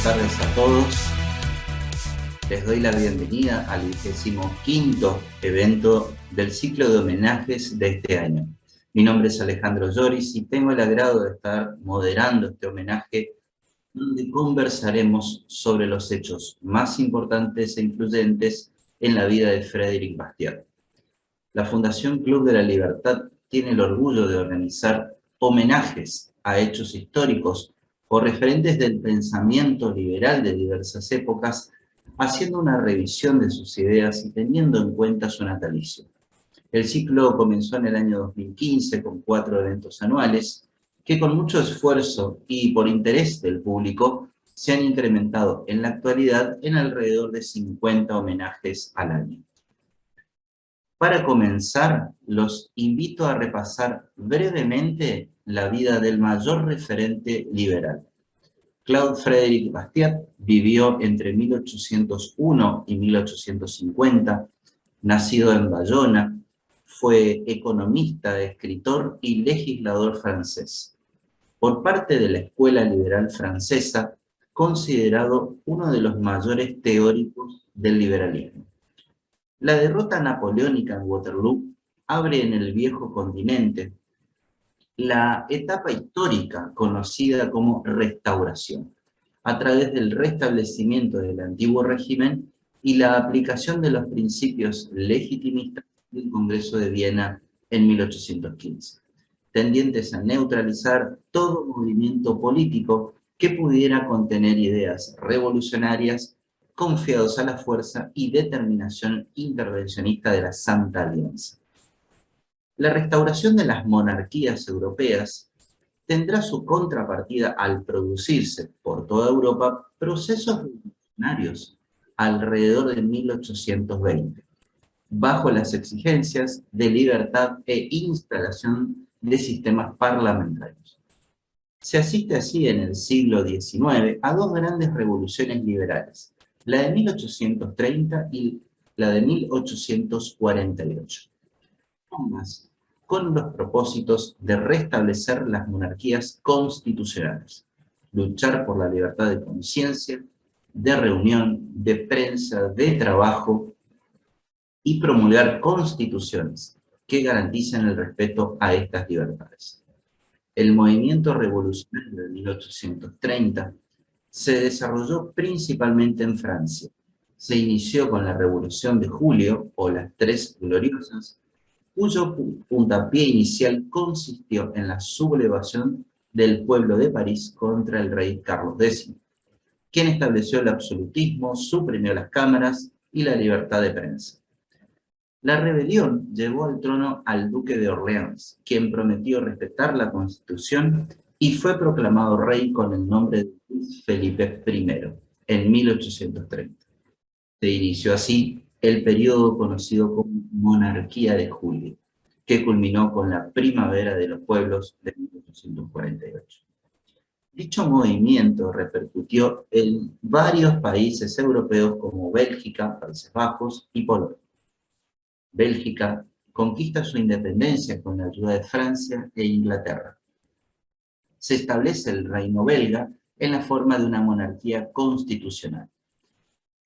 tardes a todos. Les doy la bienvenida al 25º evento del ciclo de homenajes de este año. Mi nombre es Alejandro Lloris y tengo el agrado de estar moderando este homenaje donde conversaremos sobre los hechos más importantes e influyentes en la vida de Frédéric Bastiat. La Fundación Club de la Libertad tiene el orgullo de organizar homenajes a hechos históricos o referentes del pensamiento liberal de diversas épocas, haciendo una revisión de sus ideas y teniendo en cuenta su natalicio. El ciclo comenzó en el año 2015 con 4 eventos anuales, que con mucho esfuerzo y por interés del público se han incrementado en la actualidad en alrededor de 50 homenajes al año. Para comenzar, los invito a repasar brevemente la vida del mayor referente liberal. Claude Frédéric Bastiat vivió entre 1801 y 1850, nacido en Bayona, fue economista, escritor y legislador francés. Por parte de la Escuela Liberal Francesa, considerado uno de los mayores teóricos del liberalismo. La derrota napoleónica en Waterloo abre en el viejo continente la etapa histórica conocida como Restauración, a través del restablecimiento del antiguo régimen y la aplicación de los principios legitimistas del Congreso de Viena en 1815, tendientes a neutralizar todo movimiento político que pudiera contener ideas revolucionarias confiados a la fuerza y determinación intervencionista de la Santa Alianza. La restauración de las monarquías europeas tendrá su contrapartida al producirse por toda Europa procesos revolucionarios alrededor de 1820, bajo las exigencias de libertad e instalación de sistemas parlamentarios. Se asiste así en el siglo XIX a dos grandes revoluciones liberales, la de 1830 y la de 1848. Ambas con los propósitos de restablecer las monarquías constitucionales, luchar por la libertad de conciencia, de reunión, de prensa, de trabajo y promulgar constituciones que garanticen el respeto a estas libertades. El movimiento revolucionario de 1830 se desarrolló principalmente en Francia. Se inició con la Revolución de Julio, o las Tres Gloriosas, cuyo puntapié inicial consistió en la sublevación del pueblo de París contra el rey Carlos X, quien estableció el absolutismo, suprimió las cámaras y la libertad de prensa. La rebelión llevó al trono al duque de Orleans, quien prometió respetar la Constitución y fue proclamado rey con el nombre de Luis Felipe I en 1830. Se inició así el periodo conocido como Monarquía de Julio, que culminó con la Primavera de los Pueblos de 1848. Dicho movimiento repercutió en varios países europeos como Bélgica, Países Bajos y Polonia. Bélgica conquista su independencia con la ayuda de Francia e Inglaterra. Se establece el reino belga en la forma de una monarquía constitucional.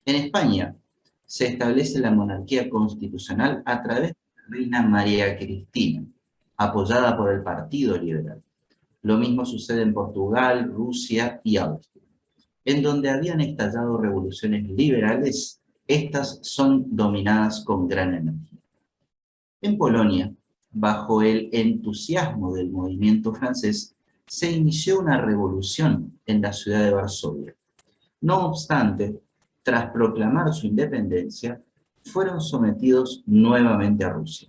En España se establece la monarquía constitucional a través de la reina María Cristina, apoyada por el Partido Liberal. Lo mismo sucede en Portugal, Rusia y Austria. En donde habían estallado revoluciones liberales, estas son dominadas con gran energía. En Polonia, bajo el entusiasmo del movimiento francés, se inició una revolución en la ciudad de Varsovia. No obstante, tras proclamar su independencia, fueron sometidos nuevamente a Rusia,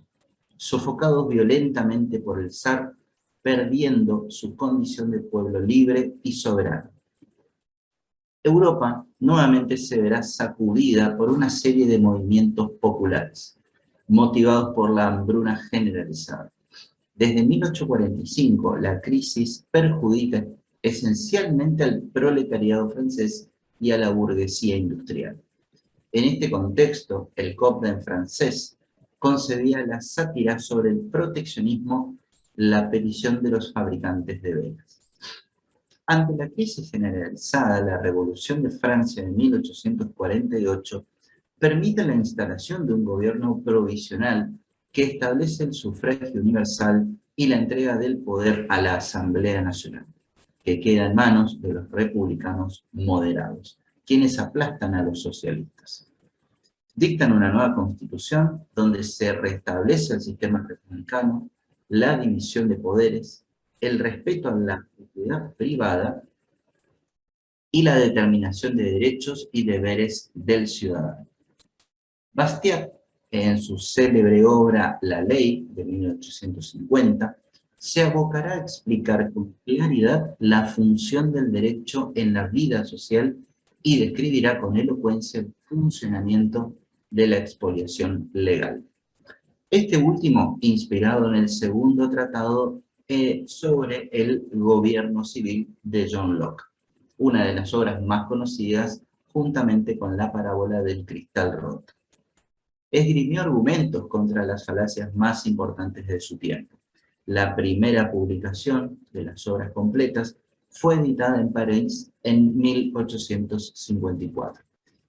sofocados violentamente por el zar, perdiendo su condición de pueblo libre y soberano. Europa nuevamente se verá sacudida por una serie de movimientos populares, motivados por la hambruna generalizada. Desde 1845, la crisis perjudica esencialmente al proletariado francés y a la burguesía industrial. En este contexto, el Copden francés concedía la sátira sobre el proteccionismo, la petición de los fabricantes de velas. Ante la crisis generalizada, la Revolución de Francia de 1848 permite la instalación de un gobierno provisional que establece el sufragio universal y la entrega del poder a la Asamblea Nacional, que queda en manos de los republicanos moderados, quienes aplastan a los socialistas. Dictan una nueva constitución donde se restablece el sistema republicano, la división de poderes, el respeto a la propiedad privada y la determinación de derechos y deberes del ciudadano. Bastiat, en su célebre obra La Ley, de 1850, se abocará a explicar con claridad la función del derecho en la vida social y describirá con elocuencia el funcionamiento de la expoliación legal. Este último, inspirado en el segundo tratado sobre el gobierno civil de John Locke, una de las obras más conocidas juntamente con la parábola del cristal roto. Esgrimió argumentos contra las falacias más importantes de su tiempo. La primera publicación de las obras completas fue editada en París en 1854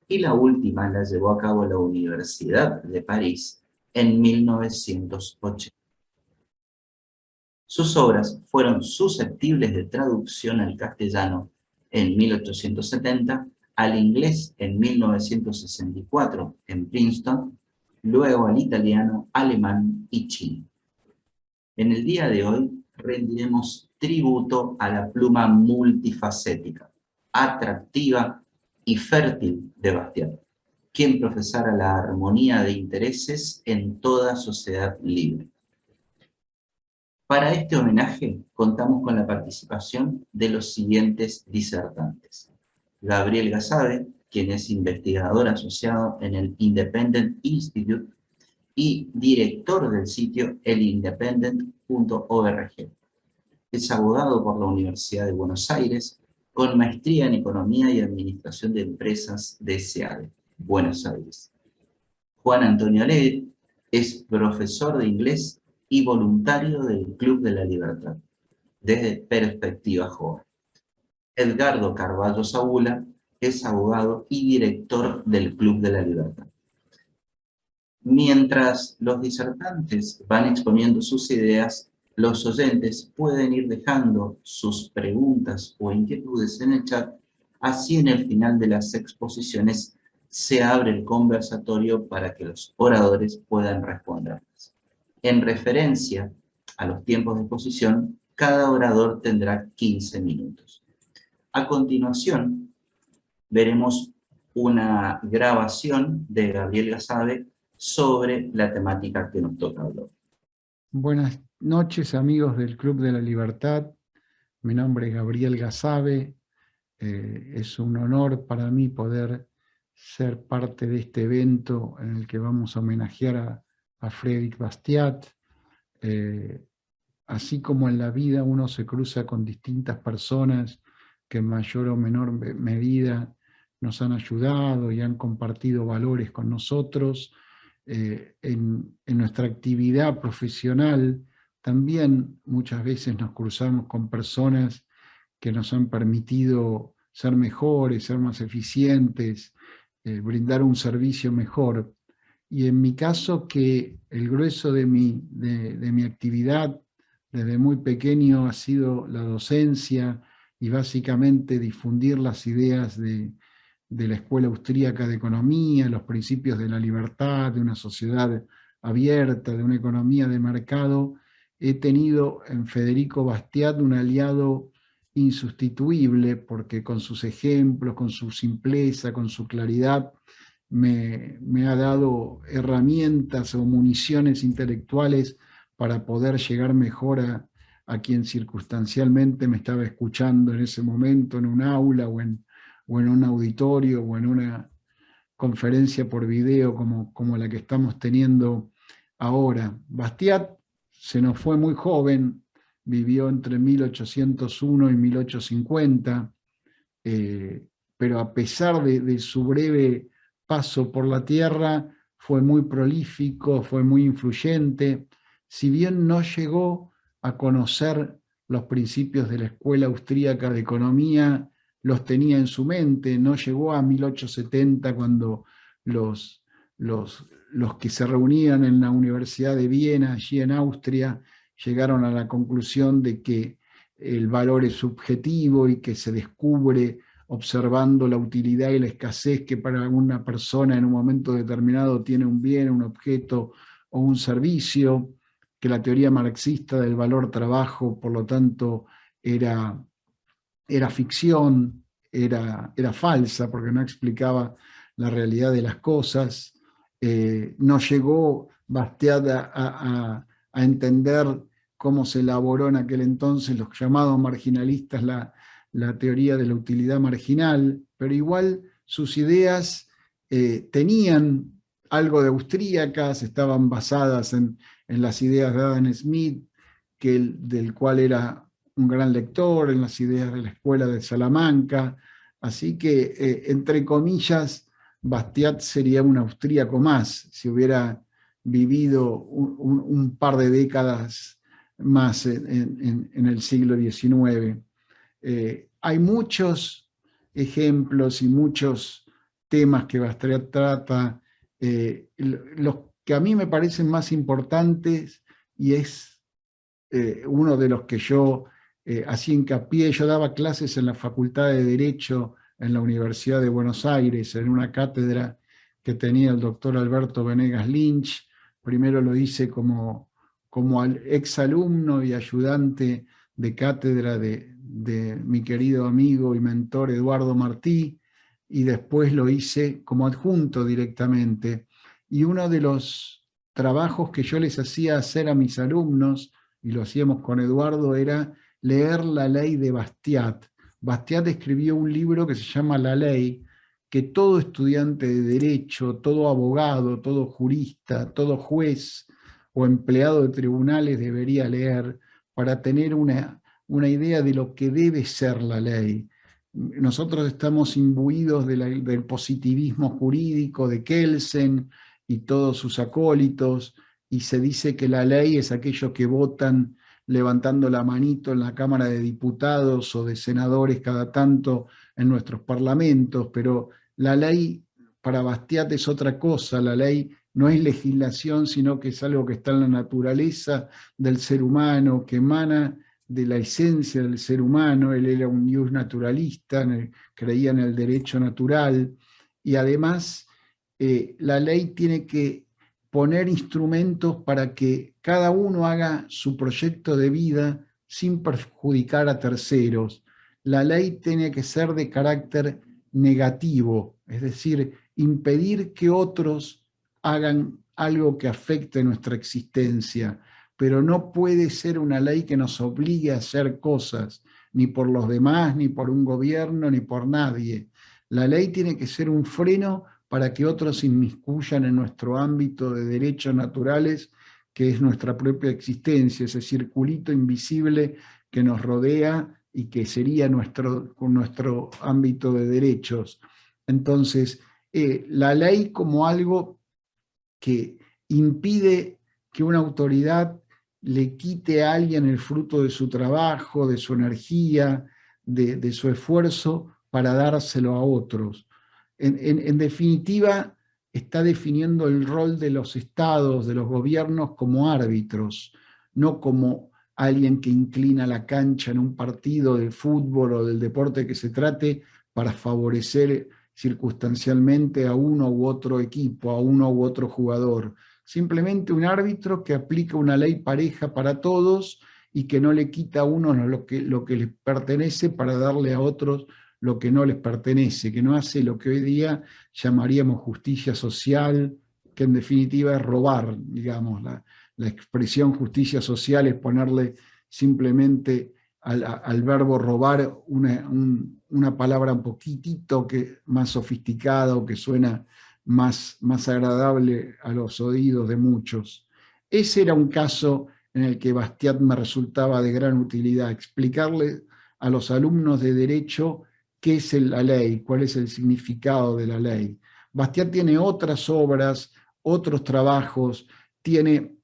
y la última la llevó a cabo la Universidad de París en 1980. Sus obras fueron susceptibles de traducción al castellano en 1870, al inglés en 1964 en Princeton, luego al italiano, alemán y chino. En el día de hoy rendiremos tributo a la pluma multifacética, atractiva y fértil de Bastiat, quien profesara la armonía de intereses en toda sociedad libre. Para este homenaje contamos con la participación de los siguientes disertantes. Gabriel Gassave, quien es investigador asociado en el Independent Institute y director del sitio elindependent.org. Es abogado por la Universidad de Buenos Aires, con maestría en Economía y Administración de Empresas de SEADE, Buenos Aires. Juan Antonio Alegre es profesor de inglés y voluntario del Club de la Libertad, desde Perspectiva Joven. Edgardo Carballo Saúla es abogado y director del Club de la Libertad. Mientras los disertantes van exponiendo sus ideas, los oyentes pueden ir dejando sus preguntas o inquietudes en el chat, así en el final de las exposiciones se abre el conversatorio para que los oradores puedan responderlas. En referencia a los tiempos de exposición, cada orador tendrá 15 minutos. A continuación, veremos una grabación de Gabriel Gassave sobre la temática que nos toca hablar. Buenas noches, amigos del Club de la Libertad. Mi nombre es Gabriel Gassave. Es un honor para mí poder ser parte de este evento en el que vamos a homenajear a Frédéric Bastiat. Así como en la vida uno se cruza con distintas personas que en mayor o menor medida nos han ayudado y han compartido valores con nosotros, en nuestra actividad profesional también muchas veces nos cruzamos con personas que nos han permitido ser mejores, ser más eficientes, brindar un servicio mejor. Y en mi caso, que el grueso de mi actividad desde muy pequeño ha sido la docencia y básicamente difundir las ideas de la Escuela Austríaca de Economía, los principios de la libertad, de una sociedad abierta, de una economía de mercado. He tenido en Federico Bastiat un aliado insustituible, porque con sus ejemplos, con su simpleza, con su claridad, me ha dado herramientas o municiones intelectuales para poder llegar mejor a quien circunstancialmente me estaba escuchando en ese momento en un aula o en un auditorio o en una conferencia por video como la que estamos teniendo ahora. Bastiat se nos fue muy joven, vivió entre 1801 y 1850, pero a pesar de su breve paso por la tierra, fue muy prolífico, fue muy influyente. Si bien no llegó a conocer los principios de la Escuela Austríaca de Economía los tenía en su mente, no llegó a 1870 cuando los que se reunían en la Universidad de Viena, allí en Austria, llegaron a la conclusión de que el valor es subjetivo y que se descubre observando la utilidad y la escasez que para una persona en un momento determinado tiene un bien, un objeto o un servicio, que la teoría marxista del valor trabajo, por lo tanto, era ficción, era falsa, porque no explicaba la realidad de las cosas. No llegó Bastiat a entender cómo se elaboró en aquel entonces los llamados marginalistas la teoría de la utilidad marginal, pero igual sus ideas tenían algo de austríacas, estaban basadas en las ideas de Adam Smith, del cual era un gran lector, en las ideas de la escuela de Salamanca, así que, entre comillas, Bastiat sería un austríaco más, si hubiera vivido un par de décadas más en el siglo XIX. Hay muchos ejemplos y muchos temas que Bastiat trata, los que a mí me parecen más importantes, y es uno de los que yo hacía hincapié. Yo daba clases en la Facultad de Derecho en la Universidad de Buenos Aires, en una cátedra que tenía el doctor Alberto Venegas Lynch. Primero lo hice como exalumno y ayudante de cátedra de mi querido amigo y mentor Eduardo Martí, y después lo hice como adjunto directamente. Y uno de los trabajos que yo les hacía hacer a mis alumnos, y lo hacíamos con Eduardo, era leer la ley de Bastiat. Bastiat escribió un libro que se llama La Ley, que todo estudiante de derecho, todo abogado, todo jurista, todo juez o empleado de tribunales debería leer para tener una idea de lo que debe ser la ley. Nosotros estamos imbuidos del positivismo jurídico de Kelsen y todos sus acólitos, y se dice que la ley es aquello que votan levantando la manito en la Cámara de Diputados o de senadores cada tanto en nuestros parlamentos, pero la ley para Bastiat es otra cosa. La ley no es legislación, sino que es algo que está en la naturaleza del ser humano, que emana de la esencia del ser humano. Él era un ius naturalista, creía en el derecho natural, y además la ley tiene que poner instrumentos para que cada uno haga su proyecto de vida sin perjudicar a terceros. La ley tiene que ser de carácter negativo, es decir, impedir que otros hagan algo que afecte nuestra existencia, pero no puede ser una ley que nos obligue a hacer cosas, ni por los demás, ni por un gobierno, ni por nadie. La ley tiene que ser un freno para que otros se inmiscuyan en nuestro ámbito de derechos naturales, que es nuestra propia existencia, ese circulito invisible que nos rodea y que sería nuestro ámbito de derechos. Entonces, la ley como algo que impide que una autoridad le quite a alguien el fruto de su trabajo, de su energía, de su esfuerzo para dárselo a otros. En definitiva, está definiendo el rol de los estados, de los gobiernos, como árbitros, no como alguien que inclina la cancha en un partido de fútbol o del deporte que se trate para favorecer circunstancialmente a uno u otro equipo, a uno u otro jugador. Simplemente un árbitro que aplica una ley pareja para todos y que no le quita a unos lo que les pertenece para darle a otros lo que no les pertenece, que no hace lo que hoy día llamaríamos justicia social, que en definitiva es robar, digamos. La expresión justicia social es ponerle simplemente al verbo robar una palabra un poquitito más sofisticada, o que suena más agradable a los oídos de muchos. Ese era un caso en el que Bastiat me resultaba de gran utilidad, explicarle a los alumnos de Derecho qué es la ley, cuál es el significado de la ley. Bastiat tiene otras obras, otros trabajos, tiene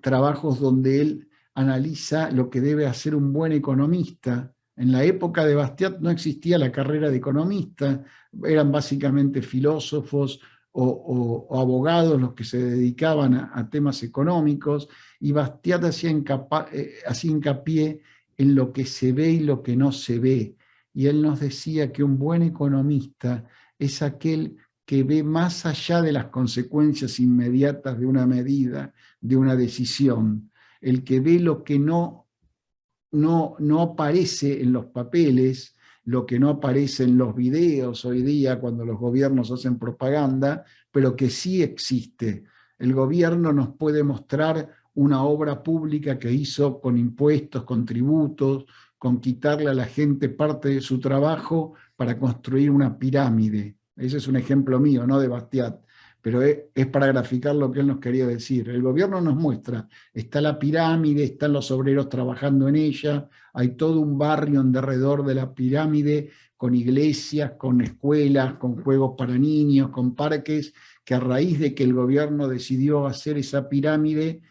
trabajos donde él analiza lo que debe hacer un buen economista. En la época de Bastiat no existía la carrera de economista, eran básicamente filósofos o abogados los que se dedicaban a temas económicos, y Bastiat hacía hincapié en lo que se ve y lo que no se ve. Y él nos decía que un buen economista es aquel que ve más allá de las consecuencias inmediatas de una medida, de una decisión, el que ve lo que no aparece en los papeles, lo que no aparece en los videos hoy día cuando los gobiernos hacen propaganda, pero que sí existe. El gobierno nos puede mostrar una obra pública que hizo con impuestos, con tributos, con quitarle a la gente parte de su trabajo para construir una pirámide. Ese es un ejemplo mío, no de Bastiat, pero es para graficar lo que él nos quería decir. El gobierno nos muestra, está la pirámide, están los obreros trabajando en ella, hay todo un barrio en derredor de la pirámide, con iglesias, con escuelas, con juegos para niños, con parques, que a raíz de que el gobierno decidió hacer esa pirámide,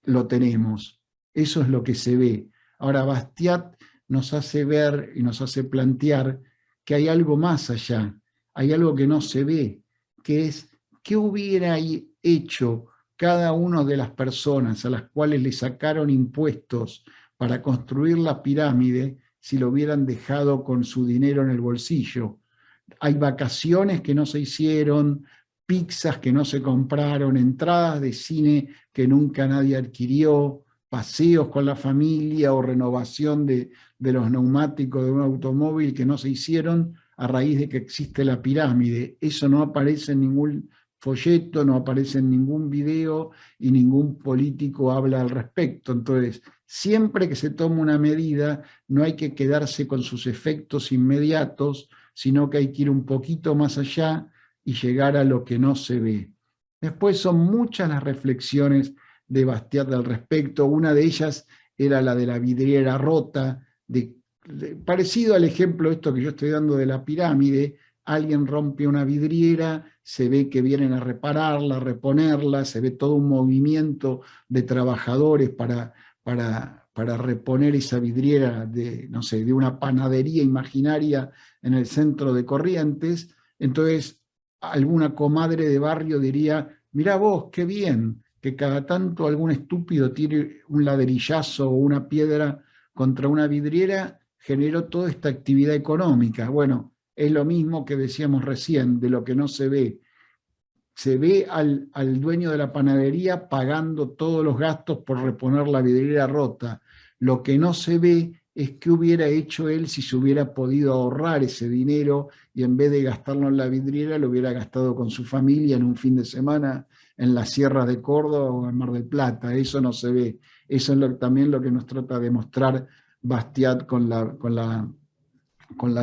lo tenemos. Eso es lo que se ve. Ahora, Bastiat nos hace ver y nos hace plantear que hay algo más allá, hay algo que no se ve, que es qué hubiera hecho cada una de las personas a las cuales le sacaron impuestos para construir la pirámide si lo hubieran dejado con su dinero en el bolsillo. Hay vacaciones que no se hicieron, pizzas que no se compraron, entradas de cine que nunca nadie adquirió, paseos con la familia o renovación de los neumáticos de un automóvil que no se hicieron a raíz de que existe la pirámide. Eso no aparece en ningún folleto, no aparece en ningún video y ningún político habla al respecto. Entonces, siempre que se toma una medida, no hay que quedarse con sus efectos inmediatos, sino que hay que ir un poquito más allá y llegar a lo que no se ve. Después son muchas las reflexiones de Bastiat al respecto. Una de ellas era la de la vidriera rota, parecido al ejemplo esto que yo estoy dando de la pirámide. Alguien rompe una vidriera, se ve que vienen a repararla, a reponerla, se ve todo un movimiento de trabajadores para reponer esa vidriera de, no sé, de una panadería imaginaria en el centro de Corrientes. Entonces, alguna comadre de barrio diría, mirá vos, qué bien, que cada tanto algún estúpido tire un ladrillazo o una piedra contra una vidriera, generó toda esta actividad económica. Bueno, es lo mismo que decíamos recién, de lo que no se ve. Se ve al dueño de la panadería pagando todos los gastos por reponer la vidriera rota. Lo que no se ve es qué hubiera hecho él si se hubiera podido ahorrar ese dinero y en vez de gastarlo en la vidriera lo hubiera gastado con su familia en un fin de semana en las sierras de Córdoba o en Mar del Plata. Eso no se ve. Eso es también lo que nos trata de mostrar Bastiat con la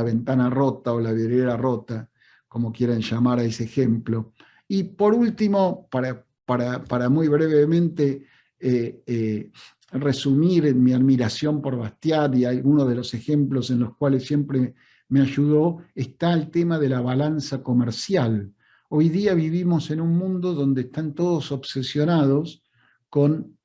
ventana rota o la vidriera rota, como quieran llamar a ese ejemplo. Y por último, para muy brevemente resumir mi admiración por Bastiat y algunos de los ejemplos en los cuales siempre me ayudó, está el tema de la balanza comercial. Hoy día vivimos en un mundo donde están todos obsesionados con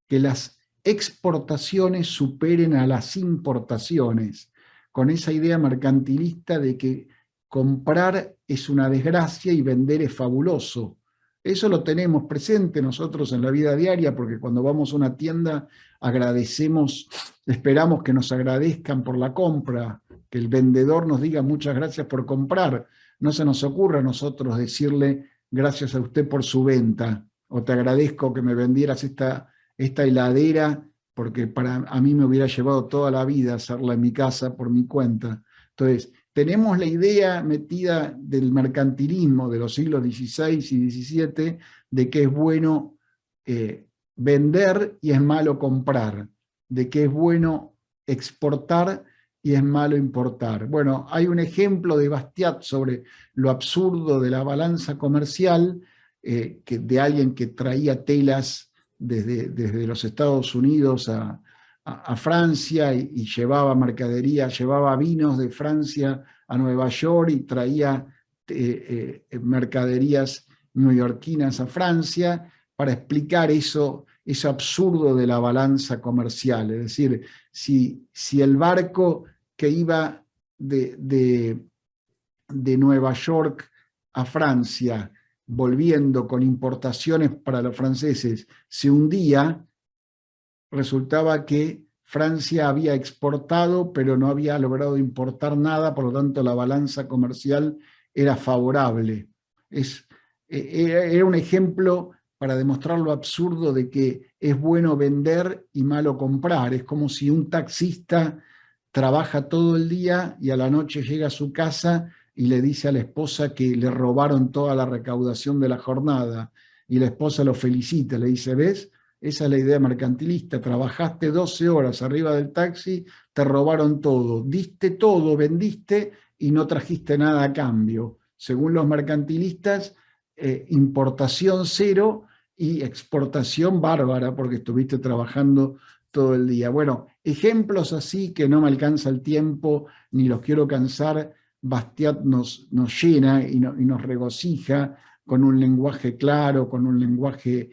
que las exportaciones superen a las importaciones, con esa idea mercantilista de que comprar es una desgracia y vender es fabuloso. Eso lo tenemos presente nosotros en la vida diaria, porque cuando vamos a una tienda agradecemos, esperamos que nos agradezcan por la compra, que el vendedor nos diga muchas gracias por comprar. No se nos ocurre a nosotros decirle gracias a usted por su venta, o te agradezco que me vendieras esta heladera, porque a mí me hubiera llevado toda la vida hacerla en mi casa por mi cuenta. Entonces, tenemos la idea metida del mercantilismo de los siglos XVI y XVII de que es bueno vender y es malo comprar, de que es bueno exportar y es malo importar. Bueno, hay un ejemplo de Bastiat sobre lo absurdo de la balanza comercial, de alguien que traía telas desde los Estados Unidos a Francia y llevaba mercadería, llevaba vinos de Francia a Nueva York y traía mercaderías neoyorquinas a Francia para explicar eso ese absurdo de la balanza comercial. Es decir, si el barco que iba de Nueva York a Francia, volviendo con importaciones para los franceses, se hundía, resultaba que Francia había exportado, pero no había logrado importar nada, por lo tanto la balanza comercial era favorable. Era un ejemplo para demostrar lo absurdo de que es bueno vender y malo comprar. Es como si un taxista trabaja todo el día y a la noche llega a su casa y le dice a la esposa que le robaron toda la recaudación de la jornada, y la esposa lo felicita, le dice, ¿ves? Esa es la idea mercantilista. Trabajaste 12 horas arriba del taxi, te robaron todo, diste todo, vendiste y no trajiste nada a cambio. Según los mercantilistas, importación cero y exportación bárbara porque estuviste trabajando todo el día. Bueno, ejemplos así que no me alcanza el tiempo ni los quiero cansar. Bastiat nos llena y nos regocija con un lenguaje claro, con un lenguaje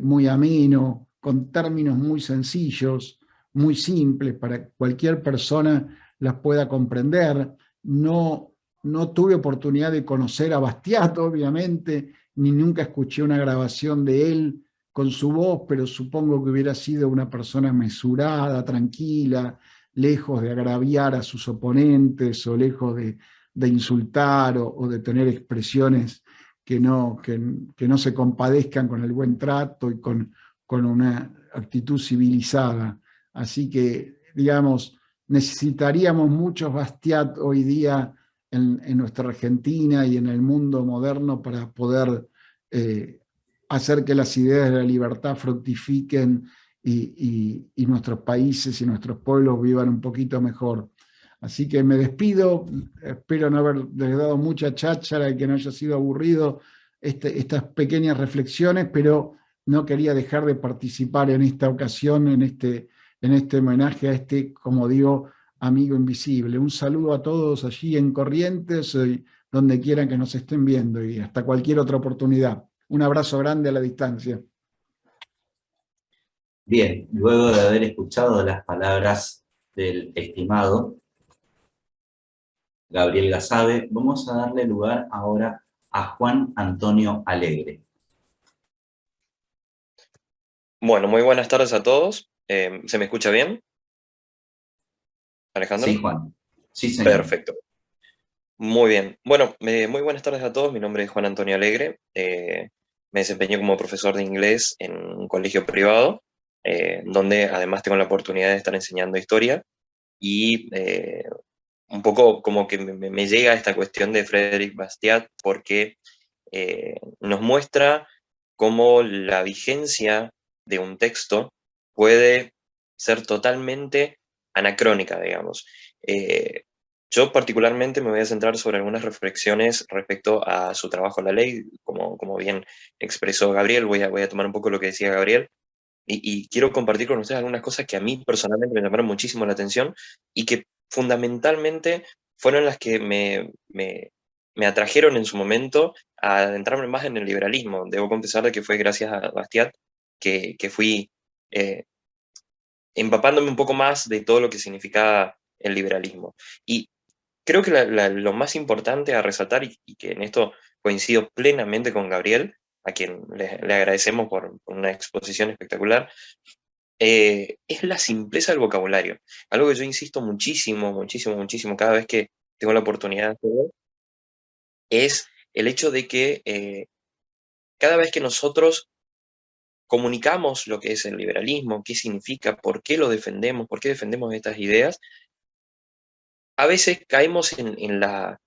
muy ameno, con términos muy sencillos, muy simples, para que cualquier persona las pueda comprender. No tuve oportunidad de conocer a Bastiat, obviamente, ni nunca escuché una grabación de él con su voz, pero supongo que hubiera sido una persona mesurada, tranquila, lejos de agraviar a sus oponentes o lejos de insultar o de tener expresiones que no se compadezcan con el buen trato y con una actitud civilizada. Así que, digamos, necesitaríamos muchos Bastiat hoy día en nuestra Argentina y en el mundo moderno para poder hacer que las ideas de la libertad fructifiquen y nuestros países y nuestros pueblos vivan un poquito mejor. Así que me despido, espero no haberles dado mucha cháchara y que no haya sido aburrido estas pequeñas reflexiones, pero no quería dejar de participar en esta ocasión, en este homenaje a este, como digo, amigo invisible. Un saludo a todos allí en Corrientes, donde quieran que nos estén viendo, y hasta cualquier otra oportunidad. Un abrazo grande a la distancia. Bien, luego de haber escuchado las palabras del estimado Gabriel Gasabe, vamos a darle lugar ahora a Juan Antonio Alegre. Bueno, muy buenas tardes a todos. ¿Se me escucha bien, Alejandro? Sí, Juan. Sí, señor. Perfecto. Muy bien. Bueno, muy buenas tardes a todos. Mi nombre es Juan Antonio Alegre. Me desempeño como profesor de inglés en un colegio privado, donde además tengo la oportunidad de estar enseñando historia y un poco como que me llega esta cuestión de Frédéric Bastiat porque nos muestra cómo la vigencia de un texto puede ser totalmente anacrónica, digamos. Yo particularmente me voy a centrar sobre algunas reflexiones respecto a su trabajo en la ley, como bien expresó Gabriel, voy a tomar un poco lo que decía Gabriel, y quiero compartir con ustedes algunas cosas que a mí personalmente me llamaron muchísimo la atención y que fundamentalmente fueron las que me atrajeron en su momento a adentrarme más en el liberalismo. Debo confesar de que fue gracias a Bastiat que fui empapándome un poco más de todo lo que significaba el liberalismo. Y creo que lo más importante a resaltar, y que en esto coincido plenamente con Gabriel, a quien le agradecemos por una exposición espectacular, es la simpleza del vocabulario. Algo que yo insisto muchísimo, muchísimo, muchísimo cada vez que tengo la oportunidad de hacerlo, es el hecho de que cada vez que nosotros comunicamos lo que es el liberalismo, qué significa, por qué lo defendemos, por qué defendemos estas ideas, a veces caemos en la,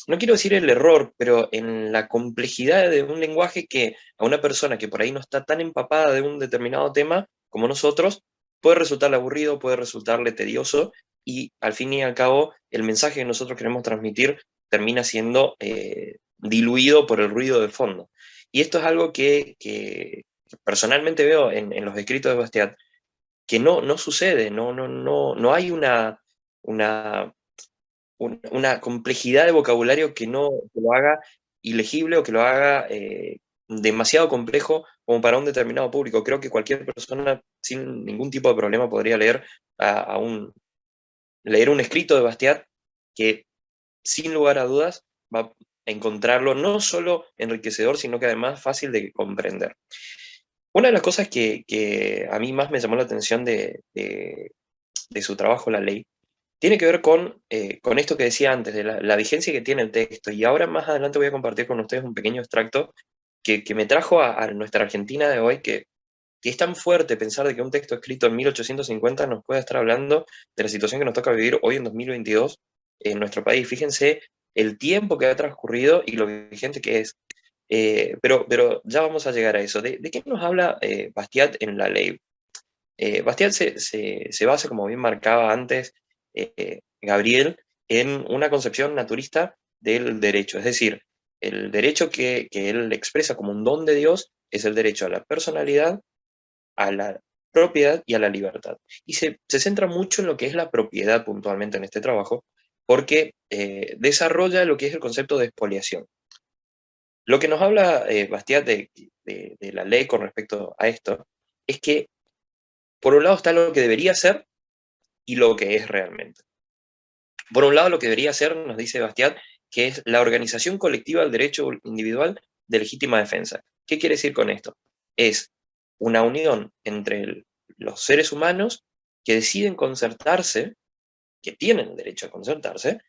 no quiero decir el error, pero en la complejidad de un lenguaje que a una persona que por ahí no está tan empapada de un determinado tema como nosotros, puede resultarle aburrido, puede resultarle tedioso, y al fin y al cabo el mensaje que nosotros queremos transmitir termina siendo diluido por el ruido de fondo. Y esto es algo que personalmente veo en los escritos de Bastiat, que no sucede, no hay una una complejidad de vocabulario que no que lo haga ilegible o que lo haga demasiado complejo como para un determinado público. Creo que cualquier persona sin ningún tipo de problema podría leer leer un escrito de Bastiat que, sin lugar a dudas, va a encontrarlo no solo enriquecedor, sino que además fácil de comprender. Una de las cosas que a mí más me llamó la atención de su trabajo, La Ley, tiene que ver con esto que decía antes, de la vigencia que tiene el texto. Y ahora más adelante voy a compartir con ustedes un pequeño extracto que me trajo a nuestra Argentina de hoy, que es tan fuerte pensar de que un texto escrito en 1850 nos pueda estar hablando de la situación que nos toca vivir hoy en 2022 en nuestro país. Fíjense el tiempo que ha transcurrido y lo vigente que es. Pero ya vamos a llegar a eso. ¿De qué nos habla Bastiat en La Ley? Bastiat se basa, como bien marcaba antes Gabriel, en una concepción naturista del derecho. Es decir, el derecho que él expresa como un don de Dios es el derecho a la personalidad, a la propiedad y a la libertad. Y se centra mucho en lo que es la propiedad puntualmente en este trabajo, porque desarrolla lo que es el concepto de expoliación. Lo que nos habla Bastiat de la ley con respecto a esto es que, por un lado, está lo que debería ser y lo que es realmente. Por un lado, lo que debería ser, nos dice Bastiat, que es la organización colectiva del derecho individual de legítima defensa. ¿Qué quiere decir con esto? Es una unión entre los seres humanos que deciden concertarse, que tienen el derecho a concertarse,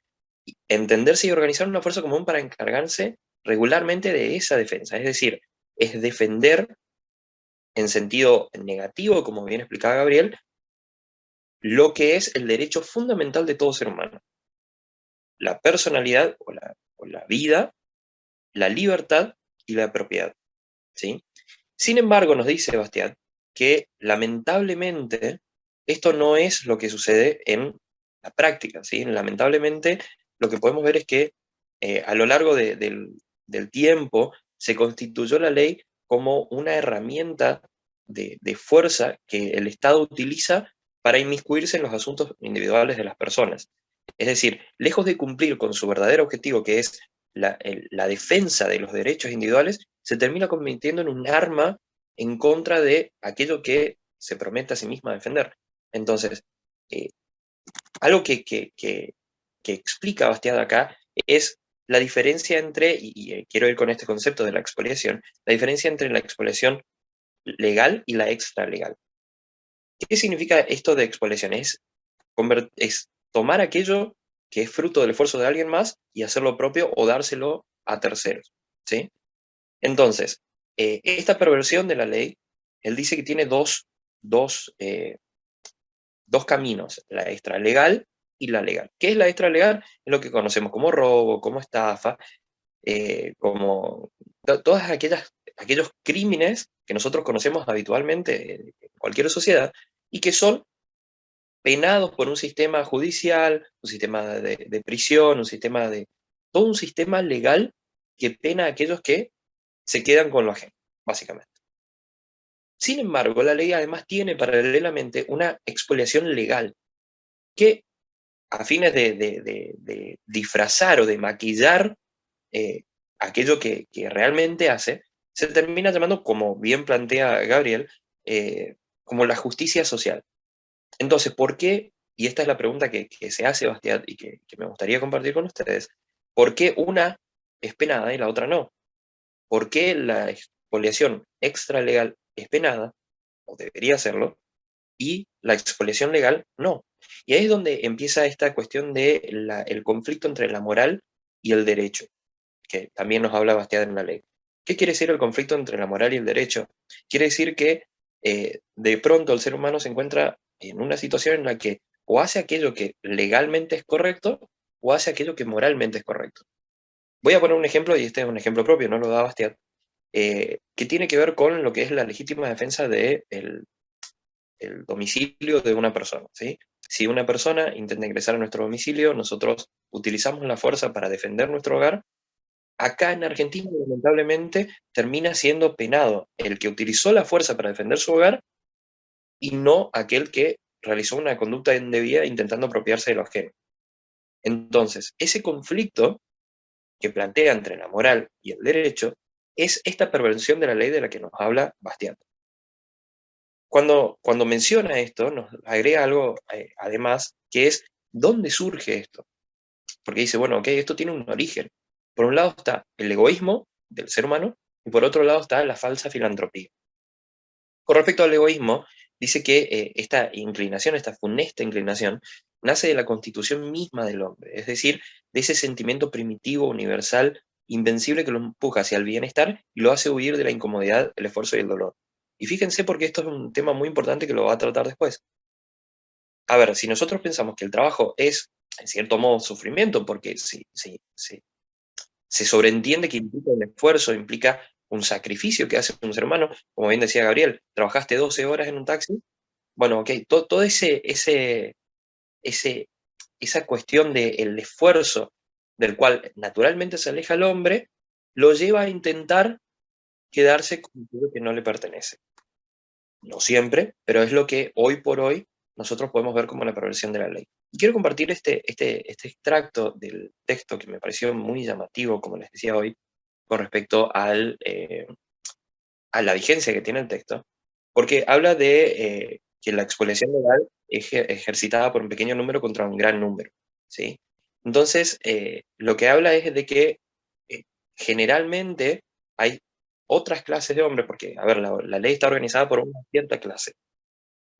entenderse y organizar una fuerza común para encargarse regularmente de esa defensa. Es decir, es defender en sentido negativo, como bien explicaba Gabriel, lo que es el derecho fundamental de todo ser humano: la personalidad o la vida, la libertad y la propiedad, ¿sí? Sin embargo, nos dice Bastiat que lamentablemente esto no es lo que sucede en la práctica, ¿sí? Lamentablemente lo que podemos ver es que a lo largo del tiempo se constituyó la ley como una herramienta de fuerza que el Estado utiliza para inmiscuirse en los asuntos individuales de las personas. Es decir, lejos de cumplir con su verdadero objetivo, que es la defensa de los derechos individuales, se termina convirtiendo en un arma en contra de aquello que se promete a sí misma defender. Entonces, eh, algo que explica Bastiat acá es la diferencia entre, quiero ir con este concepto de la expoliación, la diferencia entre la expoliación legal y la extralegal. ¿Qué significa esto de expoliación? Es tomar aquello que es fruto del esfuerzo de alguien más y hacerlo propio o dárselo a terceros, ¿sí? Entonces, esta perversión de la ley, él dice que tiene dos caminos: la extralegal y la legal. ¿Qué es la extralegal? Es lo que conocemos como robo, como estafa, como todas aquellos crímenes que nosotros conocemos habitualmente en cualquier sociedad y que son penados por un sistema judicial, un sistema de prisión, todo un sistema legal que pena a aquellos que se quedan con lo ajeno, básicamente. Sin embargo, la ley además tiene paralelamente una expoliación legal que, a fines de disfrazar o de maquillar aquello que realmente hace, se termina llamando, como bien plantea Gabriel, como la justicia social. Entonces, ¿por qué? Y esta es la pregunta que se hace Bastiat y que me gustaría compartir con ustedes. ¿Por qué una es penada y la otra no? ¿Por qué la expoliación extralegal es penada, o debería serlo, y la expoliación legal no? Y ahí es donde empieza esta cuestión del conflicto entre la moral y el derecho, que también nos habla Bastiat en la ley. ¿Qué quiere decir el conflicto entre la moral y el derecho? Quiere decir que de pronto el ser humano se encuentra en una situación en la que o hace aquello que legalmente es correcto o hace aquello que moralmente es correcto. Voy a poner un ejemplo, y este es un ejemplo propio, no lo da Bastiat, que tiene que ver con lo que es la legítima defensa del el domicilio de una persona, ¿sí? Si una persona intenta ingresar a nuestro domicilio, nosotros utilizamos la fuerza para defender nuestro hogar. Acá en Argentina, lamentablemente, termina siendo penado el que utilizó la fuerza para defender su hogar y no aquel que realizó una conducta indebida intentando apropiarse de lo ajeno. Entonces, ese conflicto que plantea entre la moral y el derecho es esta perversión de la ley de la que nos habla Bastiat. Cuando menciona esto, nos agrega algo además, que es ¿dónde surge esto? Porque dice, bueno, ok, esto tiene un origen. Por un lado está el egoísmo del ser humano, y por otro lado está la falsa filantropía. Con respecto al egoísmo, dice que esta inclinación, esta funesta inclinación, nace de la constitución misma del hombre, es decir, de ese sentimiento primitivo, universal, invencible que lo empuja hacia el bienestar y lo hace huir de la incomodidad, el esfuerzo y el dolor. Y fíjense porque esto es un tema muy importante que lo va a tratar después. A ver, si nosotros pensamos que el trabajo es, en cierto modo, sufrimiento, porque se sobreentiende que implica un esfuerzo, implica un sacrificio que hace un ser humano, como bien decía Gabriel, trabajaste 12 horas en un taxi, bueno, ok, todo ese, esa cuestión del esfuerzo del cual naturalmente se aleja el hombre, lo lleva a intentar quedarse con algo que no le pertenece. No siempre, pero es lo que hoy por hoy nosotros podemos ver como la perversión de la ley. Y quiero compartir este extracto del texto que me pareció muy llamativo, como les decía hoy, con respecto a la vigencia que tiene el texto, porque habla de que la expoliación legal es ejercitada por un pequeño número contra un gran número, ¿sí? Entonces, lo que habla es de que eh, generalmente hay otras clases de hombres, porque, a ver, la ley está organizada por una cierta clase,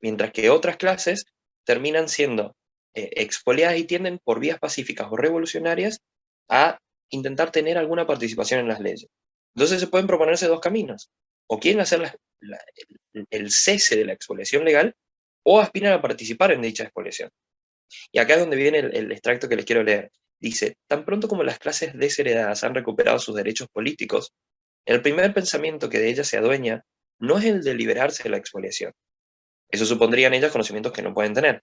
mientras que otras clases terminan siendo expoliadas y tienden por vías pacíficas o revolucionarias a intentar tener alguna participación en las leyes. Entonces se pueden proponerse dos caminos. O quieren hacer el cese de la expoliación legal o aspiran a participar en dicha expoliación. Y acá es donde viene el extracto que les quiero leer. Dice, tan pronto como las clases desheredadas han recuperado sus derechos políticos, el primer pensamiento que de ellas se adueña no es el de liberarse de la expoliación. Eso supondría en ellas conocimientos que no pueden tener,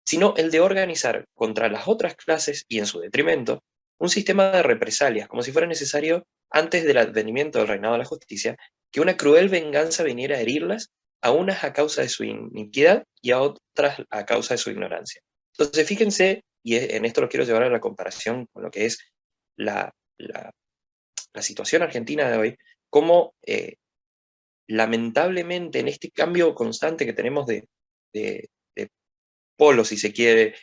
sino el de organizar contra las otras clases y en su detrimento un sistema de represalias, como si fuera necesario, antes del advenimiento del reinado de la justicia, que una cruel venganza viniera a herirlas, a unas a causa de su iniquidad y a otras a causa de su ignorancia. Entonces, fíjense, y en esto lo quiero llevar a la comparación con lo que es la, la, la situación argentina de hoy, cómo lamentablemente en este cambio constante que tenemos de polos, si se quiere,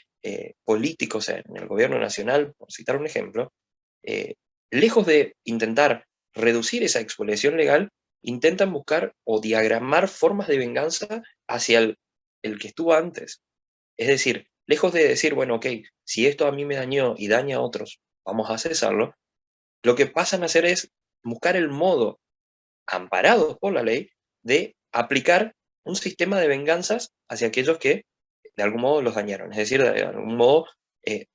políticos en el gobierno nacional, por citar un ejemplo, eh, lejos de intentar reducir esa expoliación legal, intentan buscar o diagramar formas de venganza hacia el que estuvo antes. Es decir, lejos de decir, bueno, ok, si esto a mí me dañó y daña a otros, vamos a cesarlo, lo que pasan a hacer es buscar el modo, amparados por la ley, de aplicar un sistema de venganzas hacia aquellos que de algún modo los dañaron, es decir, de algún modo eh,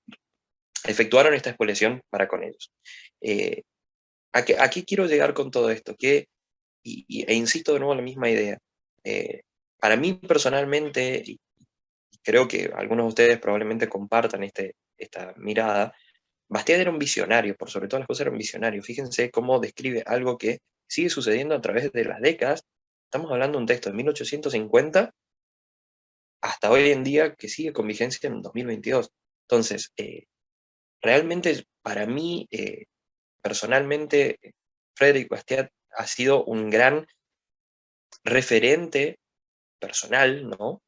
efectuaron esta expoliación para con ellos. ¿A qué quiero llegar con todo esto? E insisto de nuevo en la misma idea. Eh, para mí personalmente, y creo que algunos de ustedes probablemente compartan esta mirada, Bastiat era un visionario, por sobre todas las cosas era un visionario. Fíjense cómo describe algo que sigue sucediendo a través de las décadas. Estamos hablando de un texto de 1850 hasta hoy en día que sigue con vigencia en 2022. Entonces, realmente para mí, personalmente, Frédéric Bastiat ha sido un gran referente personal, ¿no?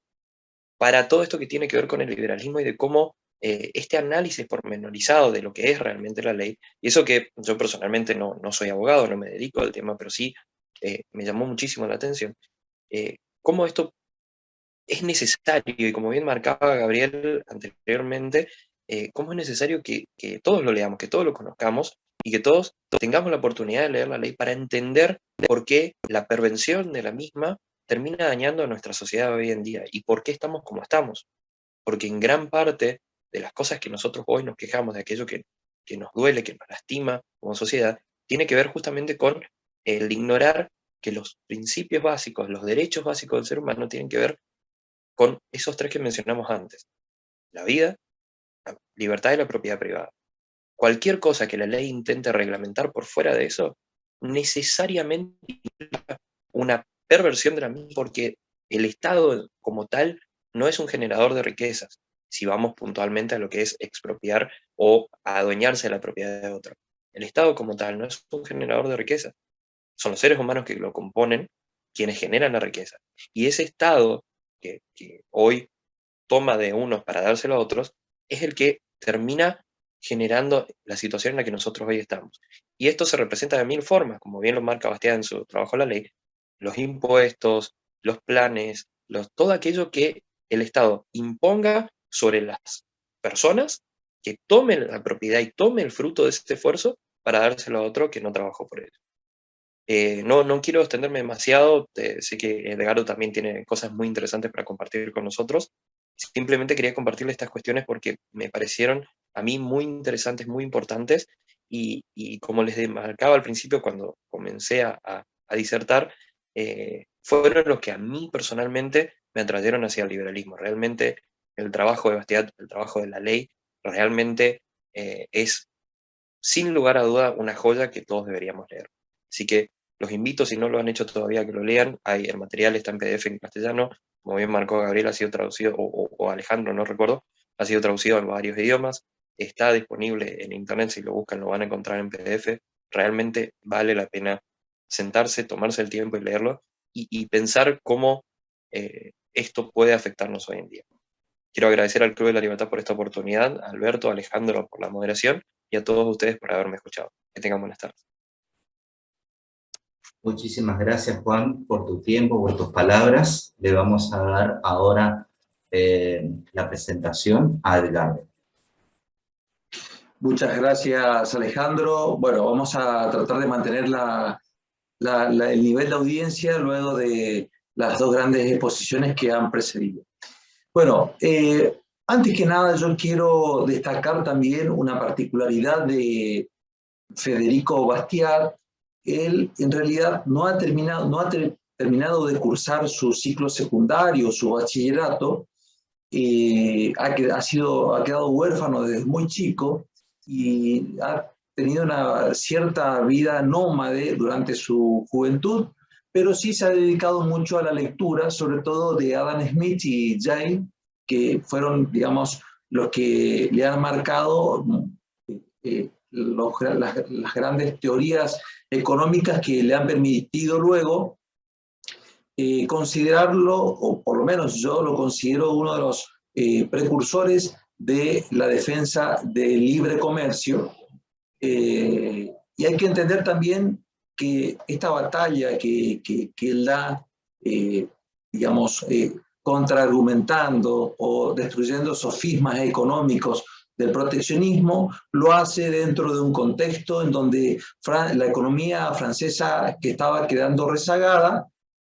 Para todo esto que tiene que ver con el liberalismo y de cómo este análisis pormenorizado de lo que es realmente la ley, y eso que yo personalmente no soy abogado, no me dedico al tema, pero sí me llamó muchísimo la atención, cómo esto es necesario, y como bien marcaba Gabriel anteriormente, cómo es necesario que todos lo leamos, que todos lo conozcamos y que todos tengamos la oportunidad de leer la ley para entender por qué la pervención de la misma termina dañando a nuestra sociedad hoy en día y por qué estamos como estamos. Porque en gran parte de las cosas que nosotros hoy nos quejamos, de aquello que nos duele, que nos lastima como sociedad, tiene que ver justamente con el ignorar que los principios básicos, los derechos básicos del ser humano tienen que ver con esos tres que mencionamos antes: la vida, la libertad y la propiedad privada. Cualquier cosa que la ley intente reglamentar por fuera de eso, necesariamente implica una perversión de la misma, porque el Estado como tal no es un generador de riquezas, si vamos puntualmente a lo que es expropiar o adueñarse de la propiedad de otro. El Estado como tal no es un generador de riquezas. son los seres humanos que lo componen quienes generan la riqueza. Y ese Estado que hoy toma de unos para dárselo a otros, es el que termina generando la situación en la que nosotros hoy estamos. Y esto se representa de mil formas, como bien lo marca Bastiat en su trabajo La Ley: los impuestos, los planes, todo aquello que el Estado imponga sobre las personas, que tomen la propiedad y tomen el fruto de ese esfuerzo para dárselo a otro que no trabajó por ello. No quiero extenderme demasiado, sé que Edgardo también tiene cosas muy interesantes para compartir con nosotros. Simplemente quería compartirle estas cuestiones porque me parecieron a mí muy interesantes, muy importantes, y como les marcaba al principio cuando comencé a disertar, fueron los que a mí personalmente me atrayeron hacia el liberalismo. Realmente el trabajo de Bastiat, el trabajo de La Ley, realmente es sin lugar a duda una joya que todos deberíamos leer. Así que los invito, si no lo han hecho todavía, a que lo lean. El material está en PDF en castellano, como bien marcó Gabriel, ha sido traducido, o Alejandro, no recuerdo, ha sido traducido en varios idiomas, está disponible en internet, si lo buscan lo van a encontrar en PDF. Realmente vale la pena sentarse, tomarse el tiempo y leerlo, y pensar cómo esto puede afectarnos hoy en día. Quiero agradecer al Club de la Libertad por esta oportunidad, a Alberto, a Alejandro por la moderación, y a todos ustedes por haberme escuchado. Que tengan buenas tardes. Muchísimas gracias, Juan, por tu tiempo, por tus palabras. Le vamos a dar ahora la presentación a Edgardo. Muchas gracias, Alejandro. Bueno, vamos a tratar de mantener el nivel de audiencia luego de las dos grandes exposiciones que han precedido. Bueno, antes que nada yo quiero destacar también una particularidad de Federico Bastiat. Él en realidad no ha terminado de cursar su ciclo secundario, su bachillerato. Ha quedado huérfano desde muy chico y ha tenido una cierta vida nómade durante su juventud, pero sí se ha dedicado mucho a la lectura, sobre todo de Adam Smith y Jay, que fueron, digamos, los que le han marcado las grandes teorías económicas que le han permitido luego considerarlo, o por lo menos yo lo considero uno de los precursores de la defensa del libre comercio. Y hay que entender también que esta batalla que él da, digamos, contraargumentando o destruyendo sofismas económicos del proteccionismo, lo hace dentro de un contexto en donde la economía francesa que estaba quedando rezagada,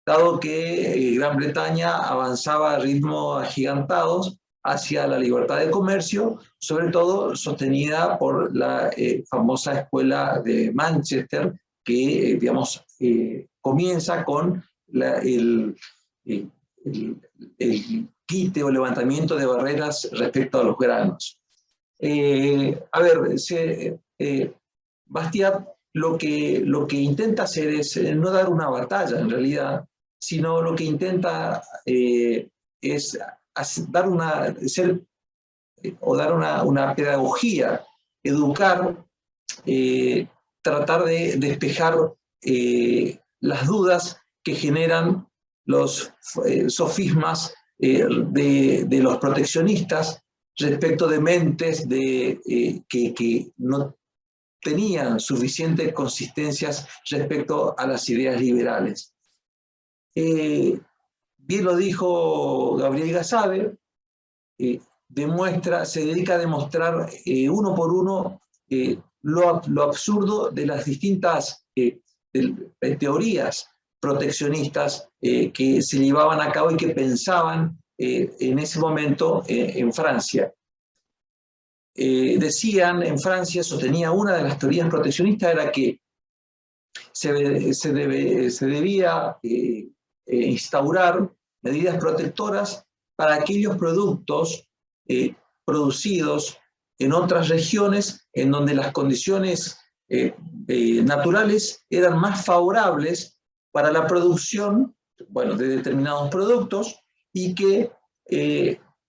dado que Gran Bretaña avanzaba a ritmos agigantados hacia la libertad de comercio, sobre todo sostenida por la famosa escuela de Manchester, que digamos, comienza con el quite o levantamiento de barreras respecto a los granos. Bastiat lo que intenta hacer es no dar una batalla en realidad, sino lo que intenta es dar una pedagogía, educar, tratar de despejar las dudas que generan los sofismas de los proteccionistas respecto de mentes que no tenían suficientes consistencias respecto a las ideas liberales. Bien lo dijo Gabriel Gasabe, se dedica a demostrar uno por uno lo absurdo de las distintas teorías proteccionistas que se llevaban a cabo y que pensaban en ese momento en Francia. Decían en Francia, sostenía una de las teorías proteccionistas, era que se debía instaurar medidas protectoras para aquellos productos producidos en otras regiones en donde las condiciones naturales eran más favorables para la producción, bueno, de determinados productos, y que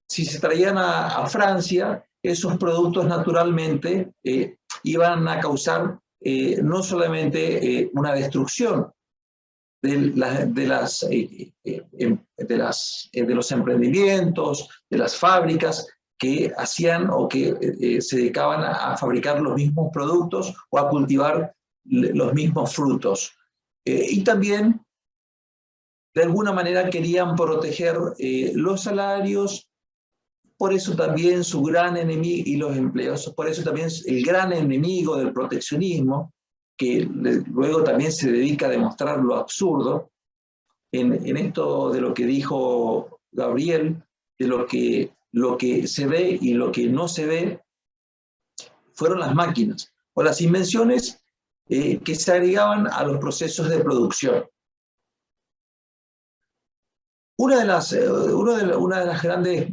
si se traían a Francia, esos productos naturalmente iban a causar no solamente una destrucción de los emprendimientos, de las fábricas que hacían o que se dedicaban a fabricar los mismos productos o a cultivar los mismos frutos. Y también, de alguna manera, querían proteger los salarios. Por eso también su gran enemigo, y los empleos, por eso también el gran enemigo del proteccionismo, que luego también se dedica a demostrar lo absurdo, en esto de lo que dijo Gabriel, de lo que se ve y lo que no se ve, fueron las máquinas, o las invenciones que se agregaban a los procesos de producción. Una de las grandes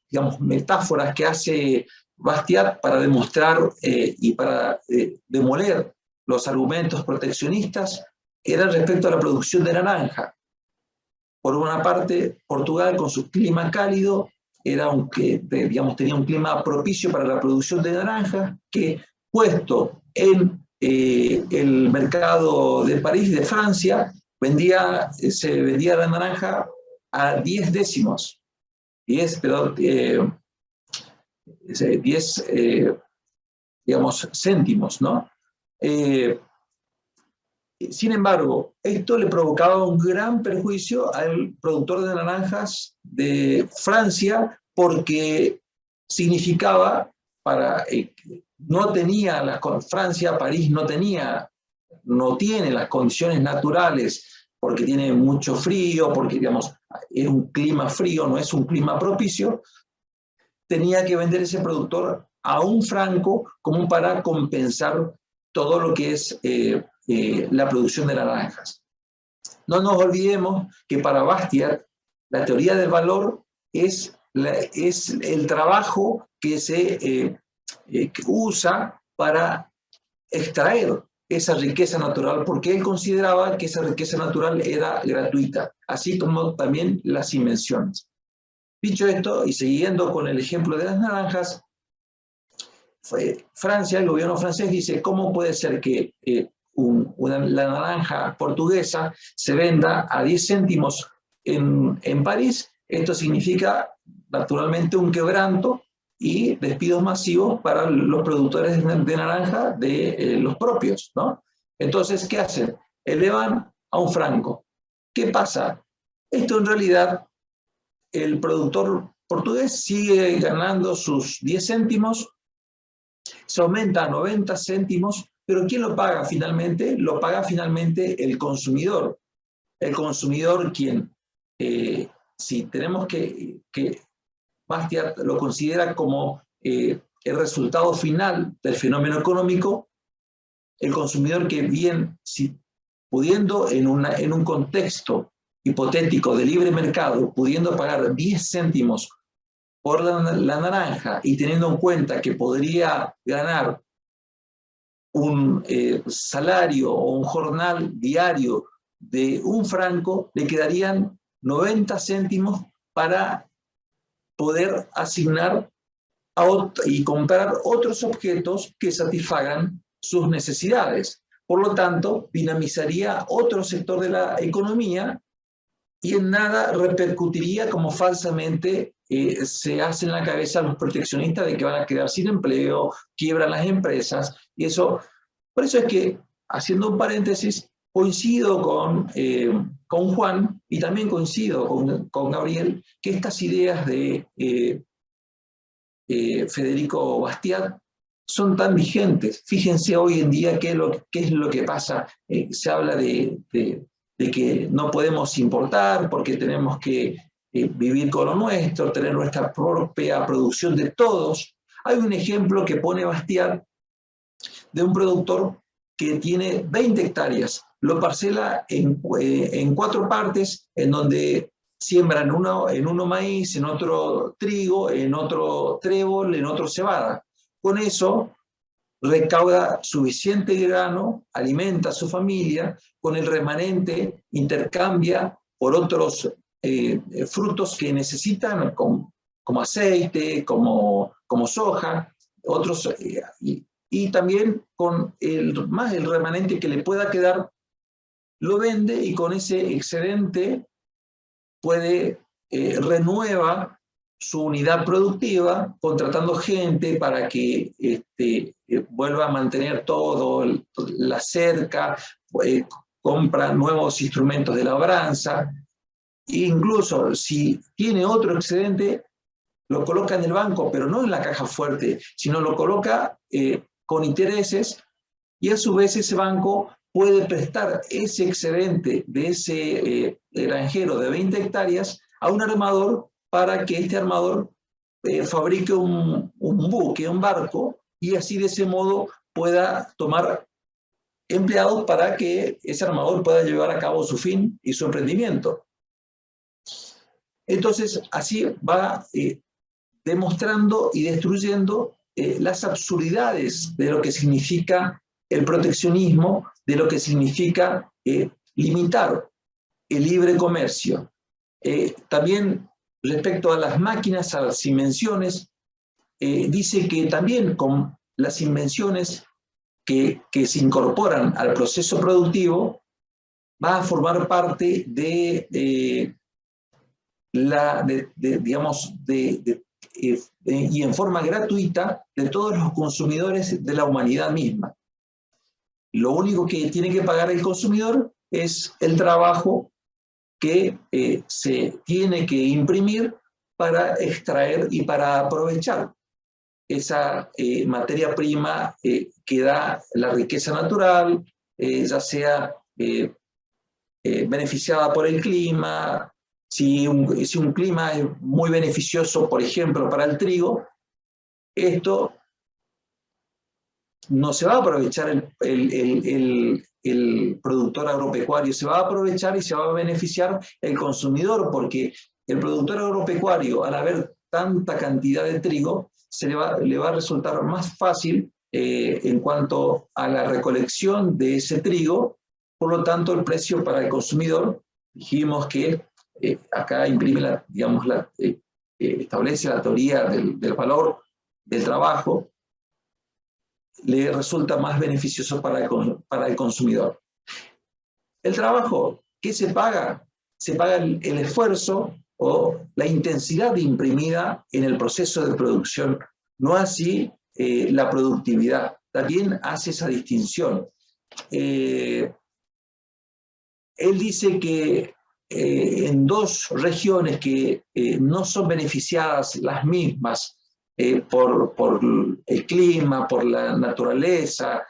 digamos, metáforas que hace Bastiat para demostrar y para demoler los argumentos proteccionistas era respecto a la producción de naranja. Por una parte, Portugal, con su clima cálido, digamos, tenía un clima propicio para la producción de naranja, que puesto en el mercado de París, de Francia, se vendía la naranja a 10 décimos. 10 digamos, céntimos, ¿no? Sin embargo, esto le provocaba un gran perjuicio al productor de naranjas de Francia, porque significaba Francia, París no tiene las condiciones naturales, porque tiene mucho frío, porque digamos, es un clima frío, no es un clima propicio, tenía que vender ese productor a un franco como para compensar todo lo que es la producción de naranjas. No nos olvidemos que para Bastiat la teoría del valor es el trabajo que se usa para extraer esa riqueza natural, porque él consideraba que esa riqueza natural era gratuita, así como también las invenciones. Dicho esto, y siguiendo con el ejemplo de las naranjas, Francia, el gobierno francés dice, ¿cómo puede ser que la naranja portuguesa se venda a 10 céntimos en París? Esto significa, naturalmente, un quebranto y despidos masivos para los productores de naranja de los propios, ¿no? Entonces, ¿qué hacen? Elevan a un franco. ¿Qué pasa? Esto en realidad, el productor portugués sigue ganando sus 10 céntimos, se aumenta a 90 céntimos, pero ¿quién lo paga finalmente? Lo paga finalmente el consumidor. El consumidor, quien, si tenemos que Bastiat lo considera como el resultado final del fenómeno económico, el consumidor que bien, pudiendo en un contexto hipotético de libre mercado, pudiendo pagar 10 céntimos por la naranja y teniendo en cuenta que podría ganar un salario o un jornal diario de un franco, le quedarían 90 céntimos para poder asignar y comprar otros objetos que satisfagan sus necesidades. Por lo tanto, dinamizaría otro sector de la economía y en nada repercutiría, como falsamente se hace en la cabeza a los proteccionistas, de que van a quedar sin empleo, quiebran las empresas, y eso. Por eso es que, haciendo un paréntesis, coincido con Juan y también coincido con Gabriel, que estas ideas de Federico Bastiat son tan vigentes. Fíjense hoy en día qué es lo que pasa. Se habla de que no podemos importar porque tenemos que vivir con lo nuestro, tener nuestra propia producción de todos. Hay un ejemplo que pone Bastiat de un productor que tiene 20 hectáreas, lo parcela en 4 partes, en donde siembran en uno maíz, en otro trigo, en otro trébol, en otro cebada. Con eso recauda suficiente grano, alimenta a su familia, con el remanente intercambia por otros frutos que necesitan, como aceite, como soja, otros y también con el remanente que le pueda quedar, lo vende y con ese excedente puede, renueva su unidad productiva, contratando gente para que vuelva a mantener todo, la cerca, compra nuevos instrumentos de labranza, e incluso si tiene otro excedente, lo coloca en el banco, pero no en la caja fuerte, sino lo coloca con intereses, y a su vez ese banco puede prestar ese excedente de ese granjero de 20 hectáreas a un armador para que este armador fabrique un buque, un barco, y así de ese modo pueda tomar empleados para que ese armador pueda llevar a cabo su fin y su emprendimiento. Entonces, así va demostrando y destruyendo las absurdidades de lo que significa el proteccionismo, de lo que significa limitar el libre comercio. También respecto a las máquinas, a las invenciones, dice que también con las invenciones que se incorporan al proceso productivo, va a formar parte y en forma gratuita de todos los consumidores de la humanidad misma. Lo único que tiene que pagar el consumidor es el trabajo que se tiene que imprimir para extraer y para aprovechar esa materia prima que da la riqueza natural, ya sea beneficiada por el clima. Si un clima es muy beneficioso, por ejemplo, para el trigo, esto no se va a aprovechar el productor agropecuario, se va a aprovechar y se va a beneficiar el consumidor, porque el productor agropecuario, al haber tanta cantidad de trigo, le va a resultar más fácil en cuanto a la recolección de ese trigo. Por lo tanto, el precio para el consumidor, dijimos que acá imprime, establece la teoría del valor del trabajo, le resulta más beneficioso para el consumidor. El trabajo, ¿qué se paga? Se paga el esfuerzo o la intensidad imprimida en el proceso de producción, no así la productividad. También hace esa distinción. Él dice que en dos regiones que no son beneficiadas las mismas por el clima, por la naturaleza,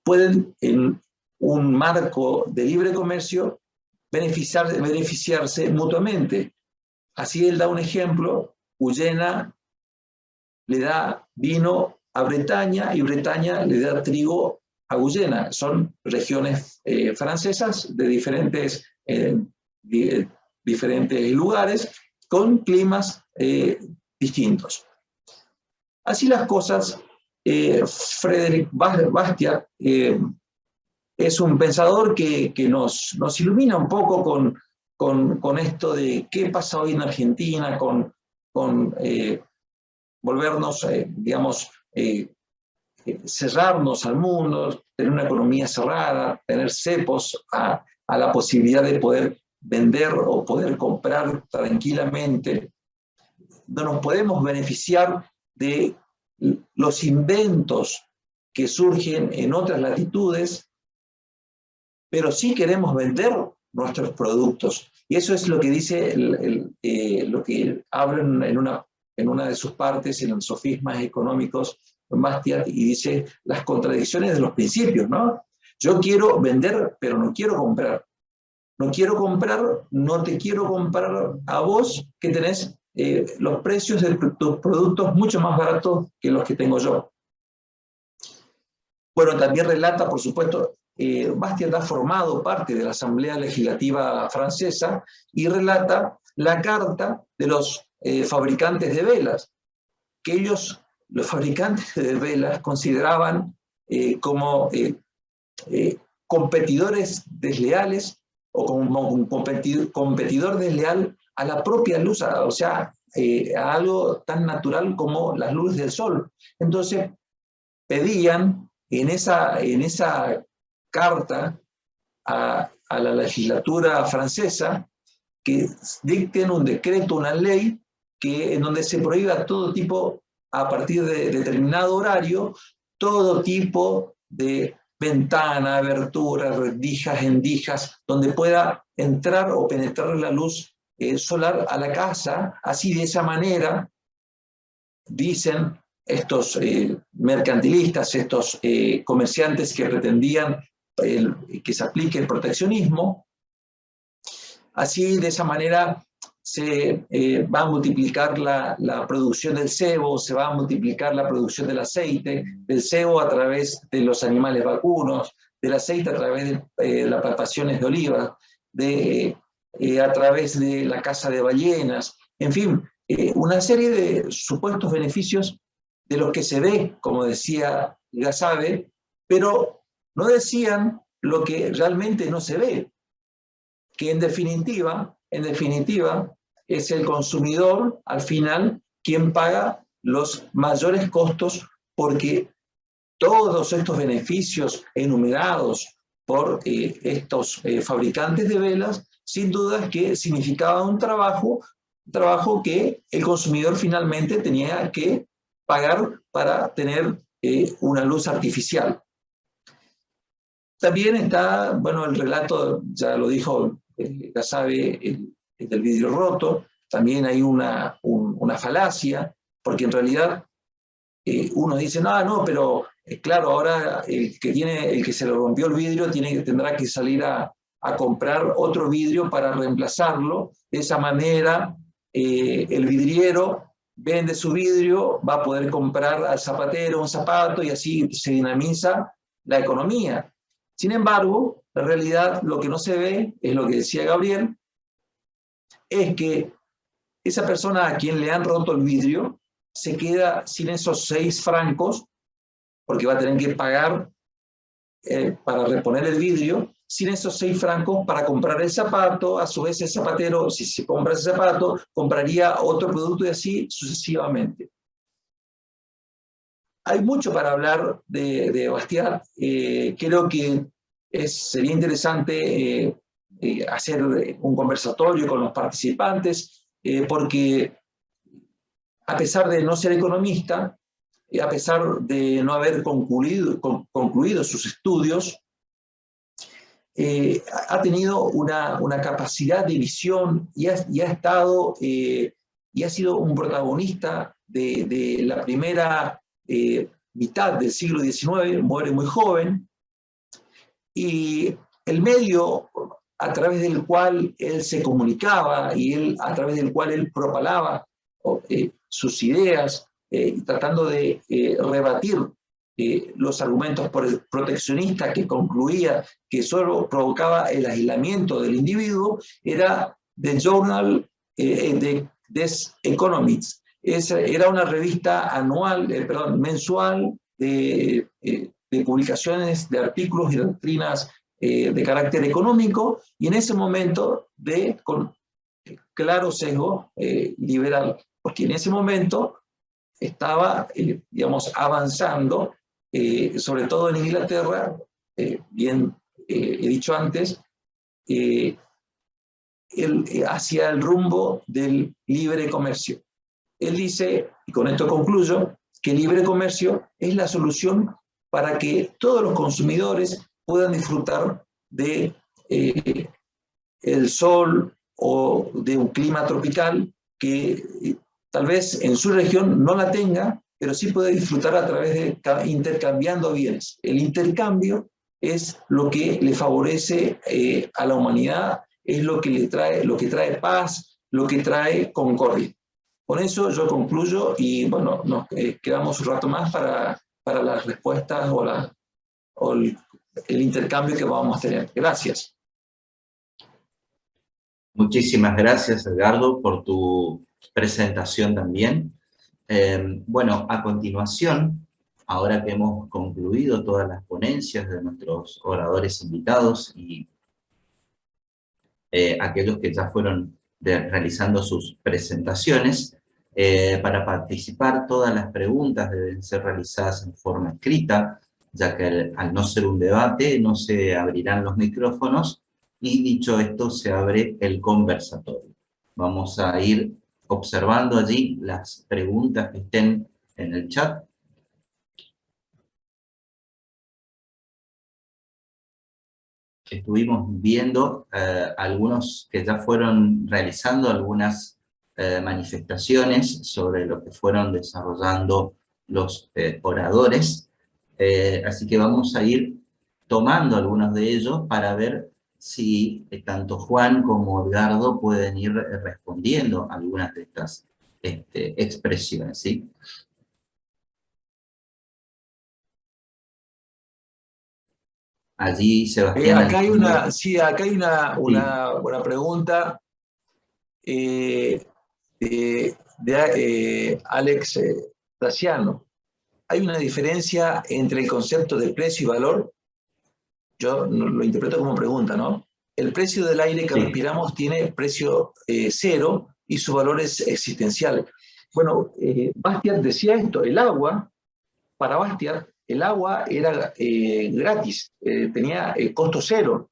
pueden en un marco de libre comercio beneficiarse mutuamente. Así él da un ejemplo: Guyena le da vino a Bretaña y Bretaña le da trigo a Guyena. Son regiones francesas de diferentes lugares con climas distintos. Así las cosas, Frédéric Bastiat es un pensador que nos ilumina un poco con esto de qué pasa hoy en Argentina, con volvernos, cerrarnos al mundo, tener una economía cerrada, tener cepos a la posibilidad de poder vender o poder comprar tranquilamente. No nos podemos beneficiar de los inventos que surgen en otras latitudes, pero sí queremos vender nuestros productos. Y eso es lo que dice, lo que habla en una de sus partes, en los sofismas económicos, Bastiat, y dice las contradicciones de los principios, ¿no? Yo quiero vender, pero no quiero comprar. No quiero comprar, no te quiero comprar a vos, que tenés los precios de tus productos mucho más baratos que los que tengo yo. Bueno, también relata, por supuesto, Bastiat ha formado parte de la Asamblea Legislativa Francesa y relata la carta de los fabricantes de velas, que ellos, los fabricantes de velas, consideraban como competidores desleales o como un competidor desleal a la propia luz, o sea, a algo tan natural como las luces del sol. Entonces, pedían en esa carta a la legislatura francesa que dicten un decreto, una ley, en donde se prohíba todo tipo, a partir de determinado horario, todo tipo de ventana, aberturas, rendijas, endijas, donde pueda entrar o penetrar la luz solar a la casa. Así, de esa manera, dicen estos mercantilistas, estos comerciantes que pretendían que se aplique el proteccionismo, así, de esa manera, se va a multiplicar la producción del sebo, se va a multiplicar la producción del aceite, del sebo a través de los animales vacunos, del aceite a través de las plantaciones de olivas, a través de la caza de ballenas, en fin, una serie de supuestos beneficios de los que se ve, como decía Gasabe, pero no decían lo que realmente no se ve, que en definitiva es el consumidor al final quien paga los mayores costos, porque todos estos beneficios enumerados por estos fabricantes de velas, sin duda que significaban un trabajo que el consumidor finalmente tenía que pagar para tener una luz artificial. También está, bueno, el relato, ya lo dijo Gasabe, del vidrio roto. También hay una falacia, porque en realidad uno dice, no, pero claro, ahora el que se le rompió el vidrio tendrá que salir a comprar otro vidrio para reemplazarlo. De esa manera, el vidriero vende su vidrio, va a poder comprar al zapatero un zapato y así se dinamiza la economía. Sin embargo, en realidad lo que no se ve, es lo que decía Gabriel, es que esa persona a quien le han roto el vidrio se queda sin esos 6 francos, porque va a tener que pagar para reponer el vidrio, sin esos 6 francos para comprar el zapato. A su vez el zapatero, si se compra ese zapato, compraría otro producto y así sucesivamente. Hay mucho para hablar de Bastiat. Creo que sería interesante hacer un conversatorio con los participantes, porque a pesar de no ser economista, a pesar de no haber concluido sus estudios, ha tenido una capacidad de visión y ha sido un protagonista de la primera mitad del siglo XIX. Muere muy joven, y el medio a través del cual él se comunicaba y a través del cual él propalaba sus ideas, tratando de rebatir los argumentos proteccionistas, que concluía que solo provocaba el aislamiento del individuo, era The Journal des Economists. Era una revista mensual de publicaciones de artículos y doctrinas de carácter económico, y en ese momento con claro sesgo liberal, porque en ese momento estaba, avanzando, sobre todo en Inglaterra, bien he dicho antes, hacia el rumbo del libre comercio. Él dice, y con esto concluyo, que el libre comercio es la solución para que todos los consumidores puedan disfrutar de el sol o de un clima tropical que tal vez en su región no la tenga, pero sí puede disfrutar a través de intercambiando bienes. El intercambio es lo que le favorece a la humanidad, es lo que trae paz, lo que trae concordia. Con eso yo concluyo, y bueno, nos quedamos un rato más para las respuestas o el intercambio que vamos a tener. Gracias. Muchísimas gracias, Edgardo, por tu presentación también. Bueno, a continuación, ahora que hemos concluido todas las ponencias de nuestros oradores invitados y aquellos que ya fueron realizando sus presentaciones, Para participar, todas las preguntas deben ser realizadas en forma escrita, ya que al no ser un debate no se abrirán los micrófonos y dicho esto se abre el conversatorio. Vamos a ir observando allí las preguntas que estén en el chat. Estuvimos viendo algunos que ya fueron realizando algunas manifestaciones sobre lo que fueron desarrollando los oradores. Así que vamos a ir tomando algunos de ellos para ver si tanto Juan como Edgardo pueden ir respondiendo a algunas de estas expresiones, ¿sí? Allí Sebastián... Acá hay una, sí, acá hay Sí. una pregunta de Alex Daciano. ¿Hay una diferencia entre el concepto de precio y valor? Yo lo interpreto como pregunta, ¿no? El precio del aire que Sí. respiramos tiene precio cero y su valor es existencial. Bueno, Bastiat decía esto, el agua, para Bastiat, el agua era gratis, tenía costo cero.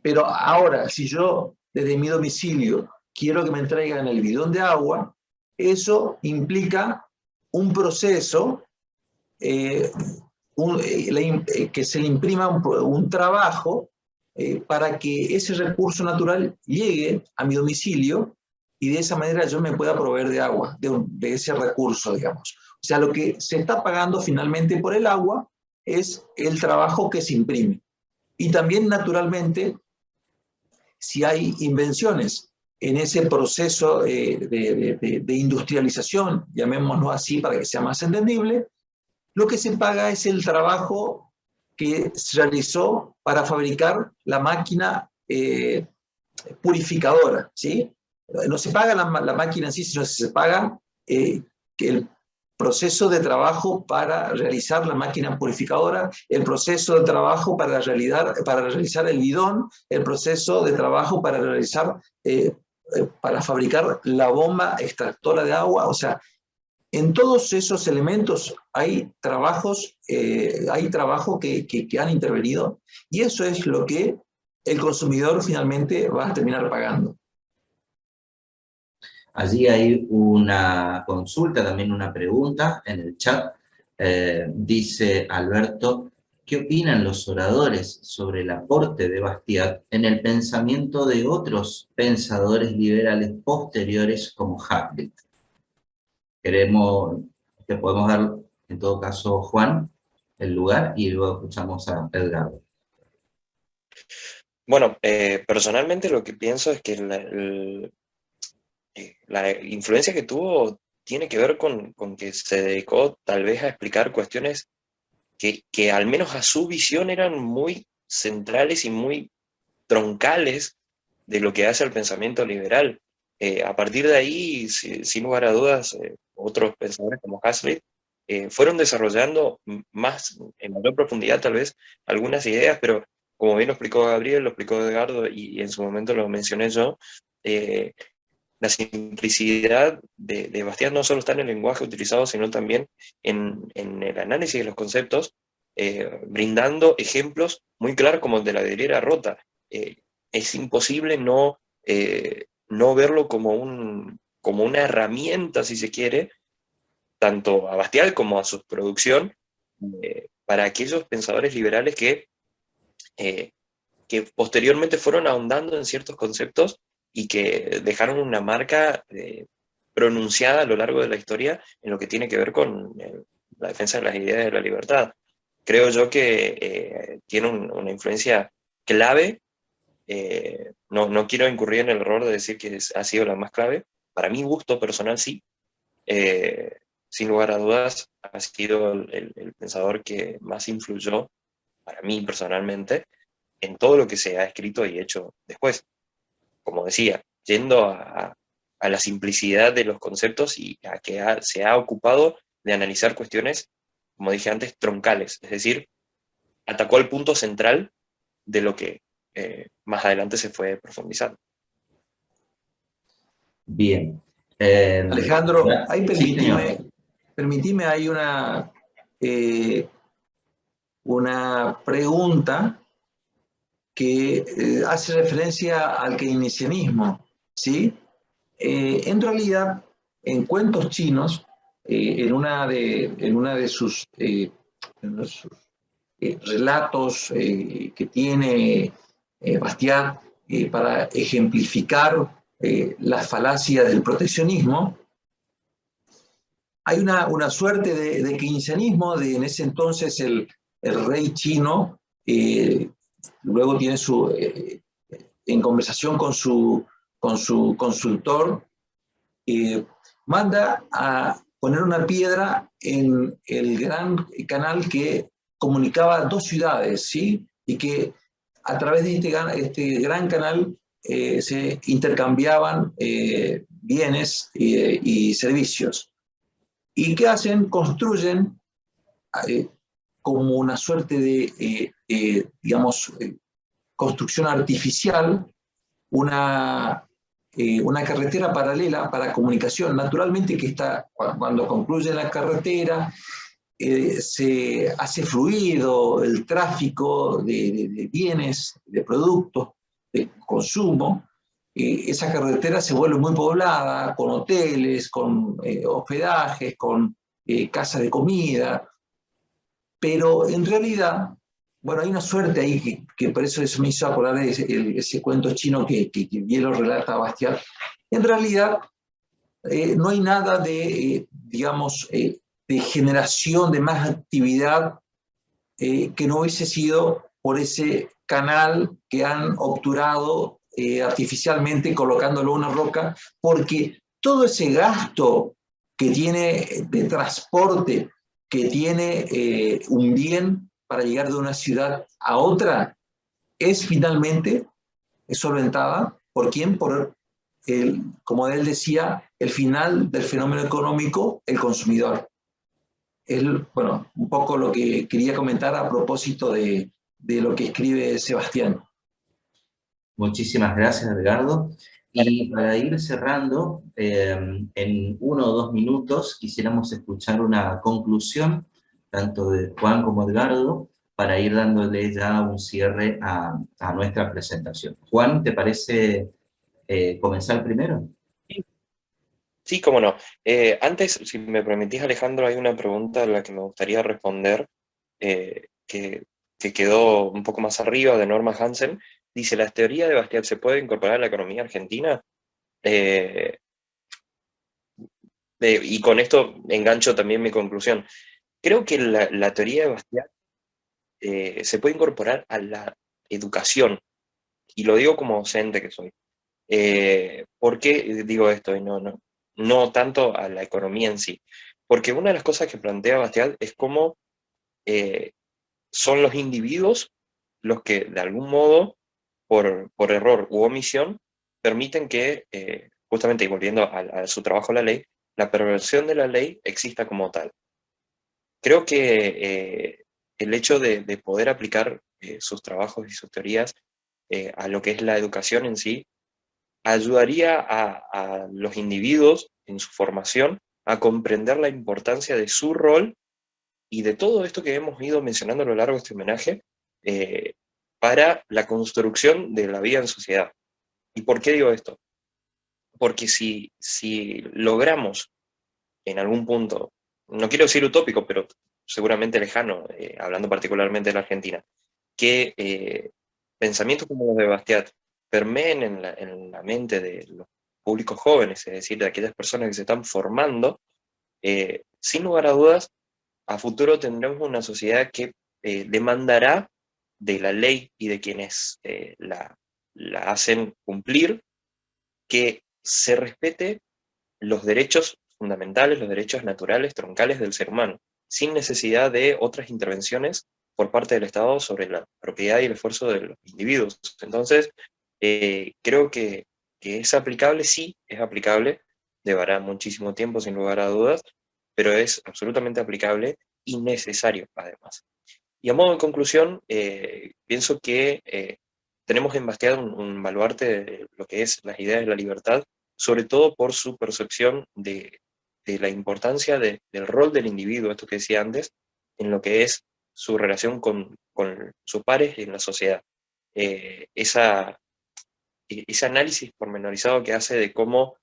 Pero ahora, si yo desde mi domicilio quiero que me traigan el bidón de agua, eso implica un proceso que se le imprima un trabajo para que ese recurso natural llegue a mi domicilio y de esa manera yo me pueda proveer de agua, de ese recurso, digamos. O sea, lo que se está pagando finalmente por el agua es el trabajo que se imprime. Y también, naturalmente, si hay invenciones en ese proceso de industrialización, llamémoslo así para que sea más entendible, lo que se paga es el trabajo que se realizó para fabricar la máquina purificadora, ¿sí? No se paga la máquina en sí, sino que se paga el proceso de trabajo para realizar la máquina purificadora, el proceso de trabajo para realizar el bidón, el proceso de trabajo para fabricar la bomba extractora de agua. O sea, en todos esos elementos hay trabajo que han intervenido, y eso es lo que el consumidor finalmente va a terminar pagando. Allí hay una consulta, también una pregunta en el chat. Dice Alberto, ¿qué opinan los oradores sobre el aporte de Bastiat en el pensamiento de otros pensadores liberales posteriores como Hazlitt? Te podemos dar, en todo caso, Juan, el lugar y luego escuchamos a Edgardo. Bueno, personalmente lo que pienso es que la influencia que tuvo tiene que ver con que se dedicó tal vez a explicar cuestiones que al menos a su visión eran muy centrales y muy troncales de lo que hace el pensamiento liberal. A partir de ahí, sin lugar a dudas, otros pensadores como Hazlitt fueron desarrollando más, en mayor profundidad tal vez, algunas ideas, pero como bien lo explicó Gabriel, lo explicó Edgardo y en su momento lo mencioné yo, la simplicidad de Bastiat no solo está en el lenguaje utilizado, sino también en el análisis de los conceptos, brindando ejemplos muy claros como el de la vidriera rota. Es imposible no verlo como una herramienta, si se quiere, tanto a Bastiat como a su producción, para aquellos pensadores liberales que posteriormente fueron ahondando en ciertos conceptos y que dejaron una marca pronunciada a lo largo de la historia en lo que tiene que ver con la defensa de las ideas de la libertad. Creo yo que tiene una influencia clave. No quiero incurrir en el error de decir que ha sido la más clave. Para mi gusto personal, sí. Sin lugar a dudas, ha sido el pensador que más influyó, para mí personalmente, en todo lo que se ha escrito y hecho después. Como decía, yendo a la simplicidad de los conceptos y a que se ha ocupado de analizar cuestiones, como dije antes, troncales. Es decir, atacó el punto central de lo que más adelante se fue profundizando. Bien. Alejandro, ahí sí, señor. permitime ahí una pregunta que hace referencia al keynesianismo, ¿sí? En realidad, en cuentos chinos, en una de sus, relatos que tiene Bastiat para ejemplificar las falacias del proteccionismo, hay una suerte de keynesianismo, en ese entonces el rey chino luego tiene en conversación con su consultor, manda a poner una piedra en el gran canal que comunicaba dos ciudades, ¿sí? Y que a través de este gran canal se intercambiaban bienes y servicios. ¿Y qué hacen? Construyen como una suerte de, digamos, construcción artificial, una carretera paralela para comunicación. Naturalmente que cuando concluye la carretera, se hace fluido el tráfico de bienes, de productos, de consumo. Esa carretera se vuelve muy poblada, con hoteles, con hospedajes, con casas de comida, pero en realidad, bueno, hay una suerte ahí que por eso me hizo acordar de ese cuento chino que bien lo relata Bastiat. En realidad, no hay nada de, digamos, de generación de más actividad que no hubiese sido por ese canal que han obturado artificialmente colocándolo en una roca, porque todo ese gasto que tiene de transporte, que tiene un bien para llegar de una ciudad a otra, es finalmente solventada ¿por quién? Por como él decía, el final del fenómeno económico, el consumidor. Es, bueno, un poco lo que quería comentar a propósito de lo que escribe Sebastián. Muchísimas gracias, Edgardo. Y para ir cerrando, en 1 o 2 minutos quisiéramos escuchar una conclusión, tanto de Juan como Edgardo, para ir dándole ya un cierre a nuestra presentación. Juan, ¿te parece comenzar primero? Sí, cómo no. Antes, si me permitís, Alejandro, hay una pregunta a la que me gustaría responder, que quedó un poco más arriba, de Norma Hansen. Dice, ¿la teoría de Bastiat se puede incorporar a la economía argentina? Y con esto engancho también mi conclusión. Creo que la teoría de Bastiat se puede incorporar a la educación, y lo digo como docente que soy. ¿Por qué digo esto y no tanto a la economía en sí? Porque una de las cosas que plantea Bastiat es cómo son los individuos los que de algún modo, por error u omisión, permiten que, justamente, y volviendo a su trabajo la ley, la perversión de la ley exista como tal. Creo que el hecho de poder aplicar sus trabajos y sus teorías a lo que es la educación en sí, ayudaría a los individuos en su formación a comprender la importancia de su rol y de todo esto que hemos ido mencionando a lo largo de este homenaje para la construcción de la vida en sociedad. ¿Y por qué digo esto? Porque si logramos en algún punto, no quiero decir utópico, pero seguramente lejano, hablando particularmente de la Argentina, que pensamientos como los de Bastiat permeen en la mente de los públicos jóvenes, es decir, de aquellas personas que se están formando, sin lugar a dudas, a futuro tendremos una sociedad que demandará de la ley y de quienes la hacen cumplir que se respete los derechos fundamentales, los derechos naturales, troncales del ser humano, sin necesidad de otras intervenciones por parte del Estado sobre la propiedad y el esfuerzo de los individuos. Entonces, creo que es aplicable, sí, es aplicable, llevará muchísimo tiempo sin lugar a dudas, pero es absolutamente aplicable y necesario además. Y a modo de conclusión, pienso que tenemos en Bastiat un baluarte de lo que es las ideas de la libertad, sobre todo por su percepción de la importancia del rol del individuo, esto que decía antes, en lo que es su relación con sus pares y en la sociedad. Ese análisis pormenorizado que hace de cómo,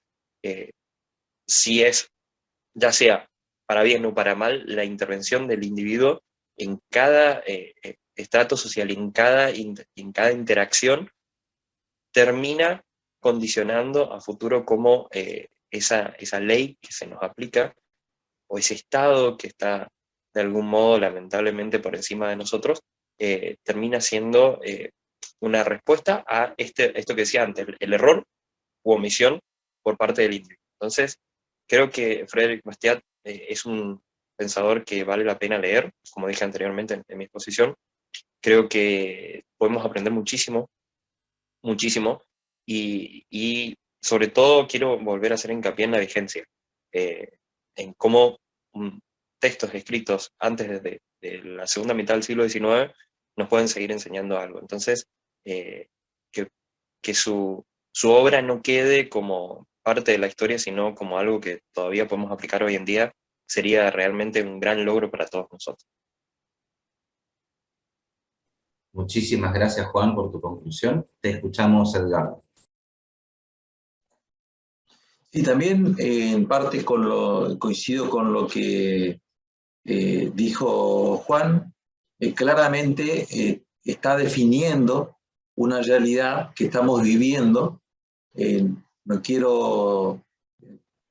si es, ya sea para bien o para mal, la intervención del individuo en cada estrato social, en cada interacción, termina condicionando a futuro cómo esa ley que se nos aplica, o ese Estado que está de algún modo lamentablemente por encima de nosotros, termina siendo una respuesta a esto que decía antes, el error u omisión por parte del individuo. Entonces, creo que Frédéric Bastiat es un pensador que vale la pena leer, como dije anteriormente en mi exposición. Creo que podemos aprender muchísimo, muchísimo, y sobre todo quiero volver a hacer hincapié en la vigencia, en cómo textos escritos antes de la segunda mitad del siglo XIX nos pueden seguir enseñando algo. Entonces, que su obra no quede como parte de la historia, sino como algo que todavía podemos aplicar hoy en día, sería realmente un gran logro para todos nosotros. Muchísimas gracias, Juan, por tu conclusión. Te escuchamos, Edgardo. Y también en parte coincido con lo que dijo Juan. Claramente está definiendo una realidad que estamos viviendo. No quiero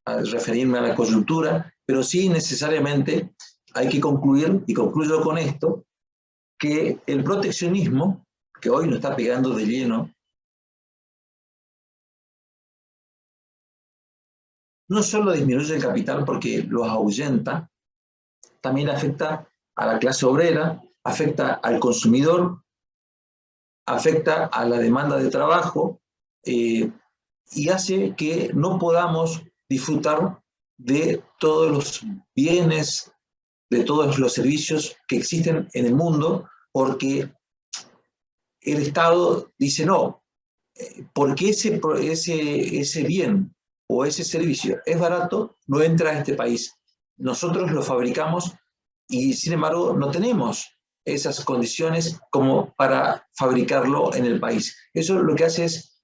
referirme a la coyuntura, pero sí necesariamente hay que concluir, y concluyo con esto, que el proteccionismo, que hoy nos está pegando de lleno, no solo disminuye el capital porque los ahuyenta, también afecta a la clase obrera, afecta al consumidor, afecta a la demanda de trabajo, y hace que no podamos disfrutar de todos los bienes, de todos los servicios que existen en el mundo, porque el Estado dice no, porque ese bien o ese servicio es barato, no entra a este país. Nosotros lo fabricamos y sin embargo no tenemos esas condiciones como para fabricarlo en el país. Eso lo que hace es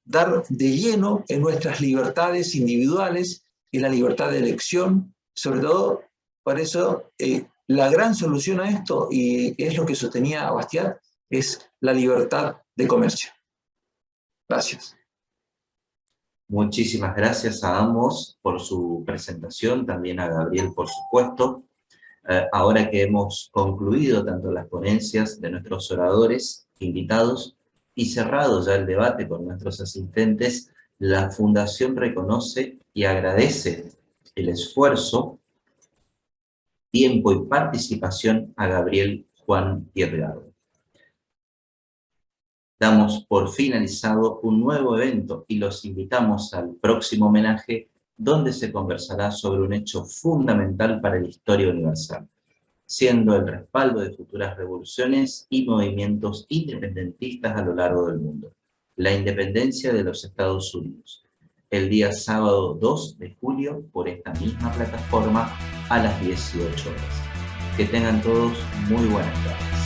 dar de lleno en nuestras libertades individuales y la libertad de elección. Sobre todo, por eso, la gran solución a esto, y es lo que sostenía Bastiat, es la libertad de comercio. Gracias. Muchísimas gracias a ambos por su presentación, también a Gabriel, por supuesto. Ahora que hemos concluido tanto las ponencias de nuestros oradores invitados y cerrado ya el debate con nuestros asistentes, la Fundación reconoce y agradece el esfuerzo, tiempo y participación a Gabriel, Juan y Edgardo. Damos por finalizado un nuevo evento y los invitamos al próximo homenaje, donde se conversará sobre un hecho fundamental para la historia universal, siendo el respaldo de futuras revoluciones y movimientos independentistas a lo largo del mundo, la independencia de los Estados Unidos, el día sábado 2 de julio por esta misma plataforma a las 18 horas. Que tengan todos muy buenas tardes.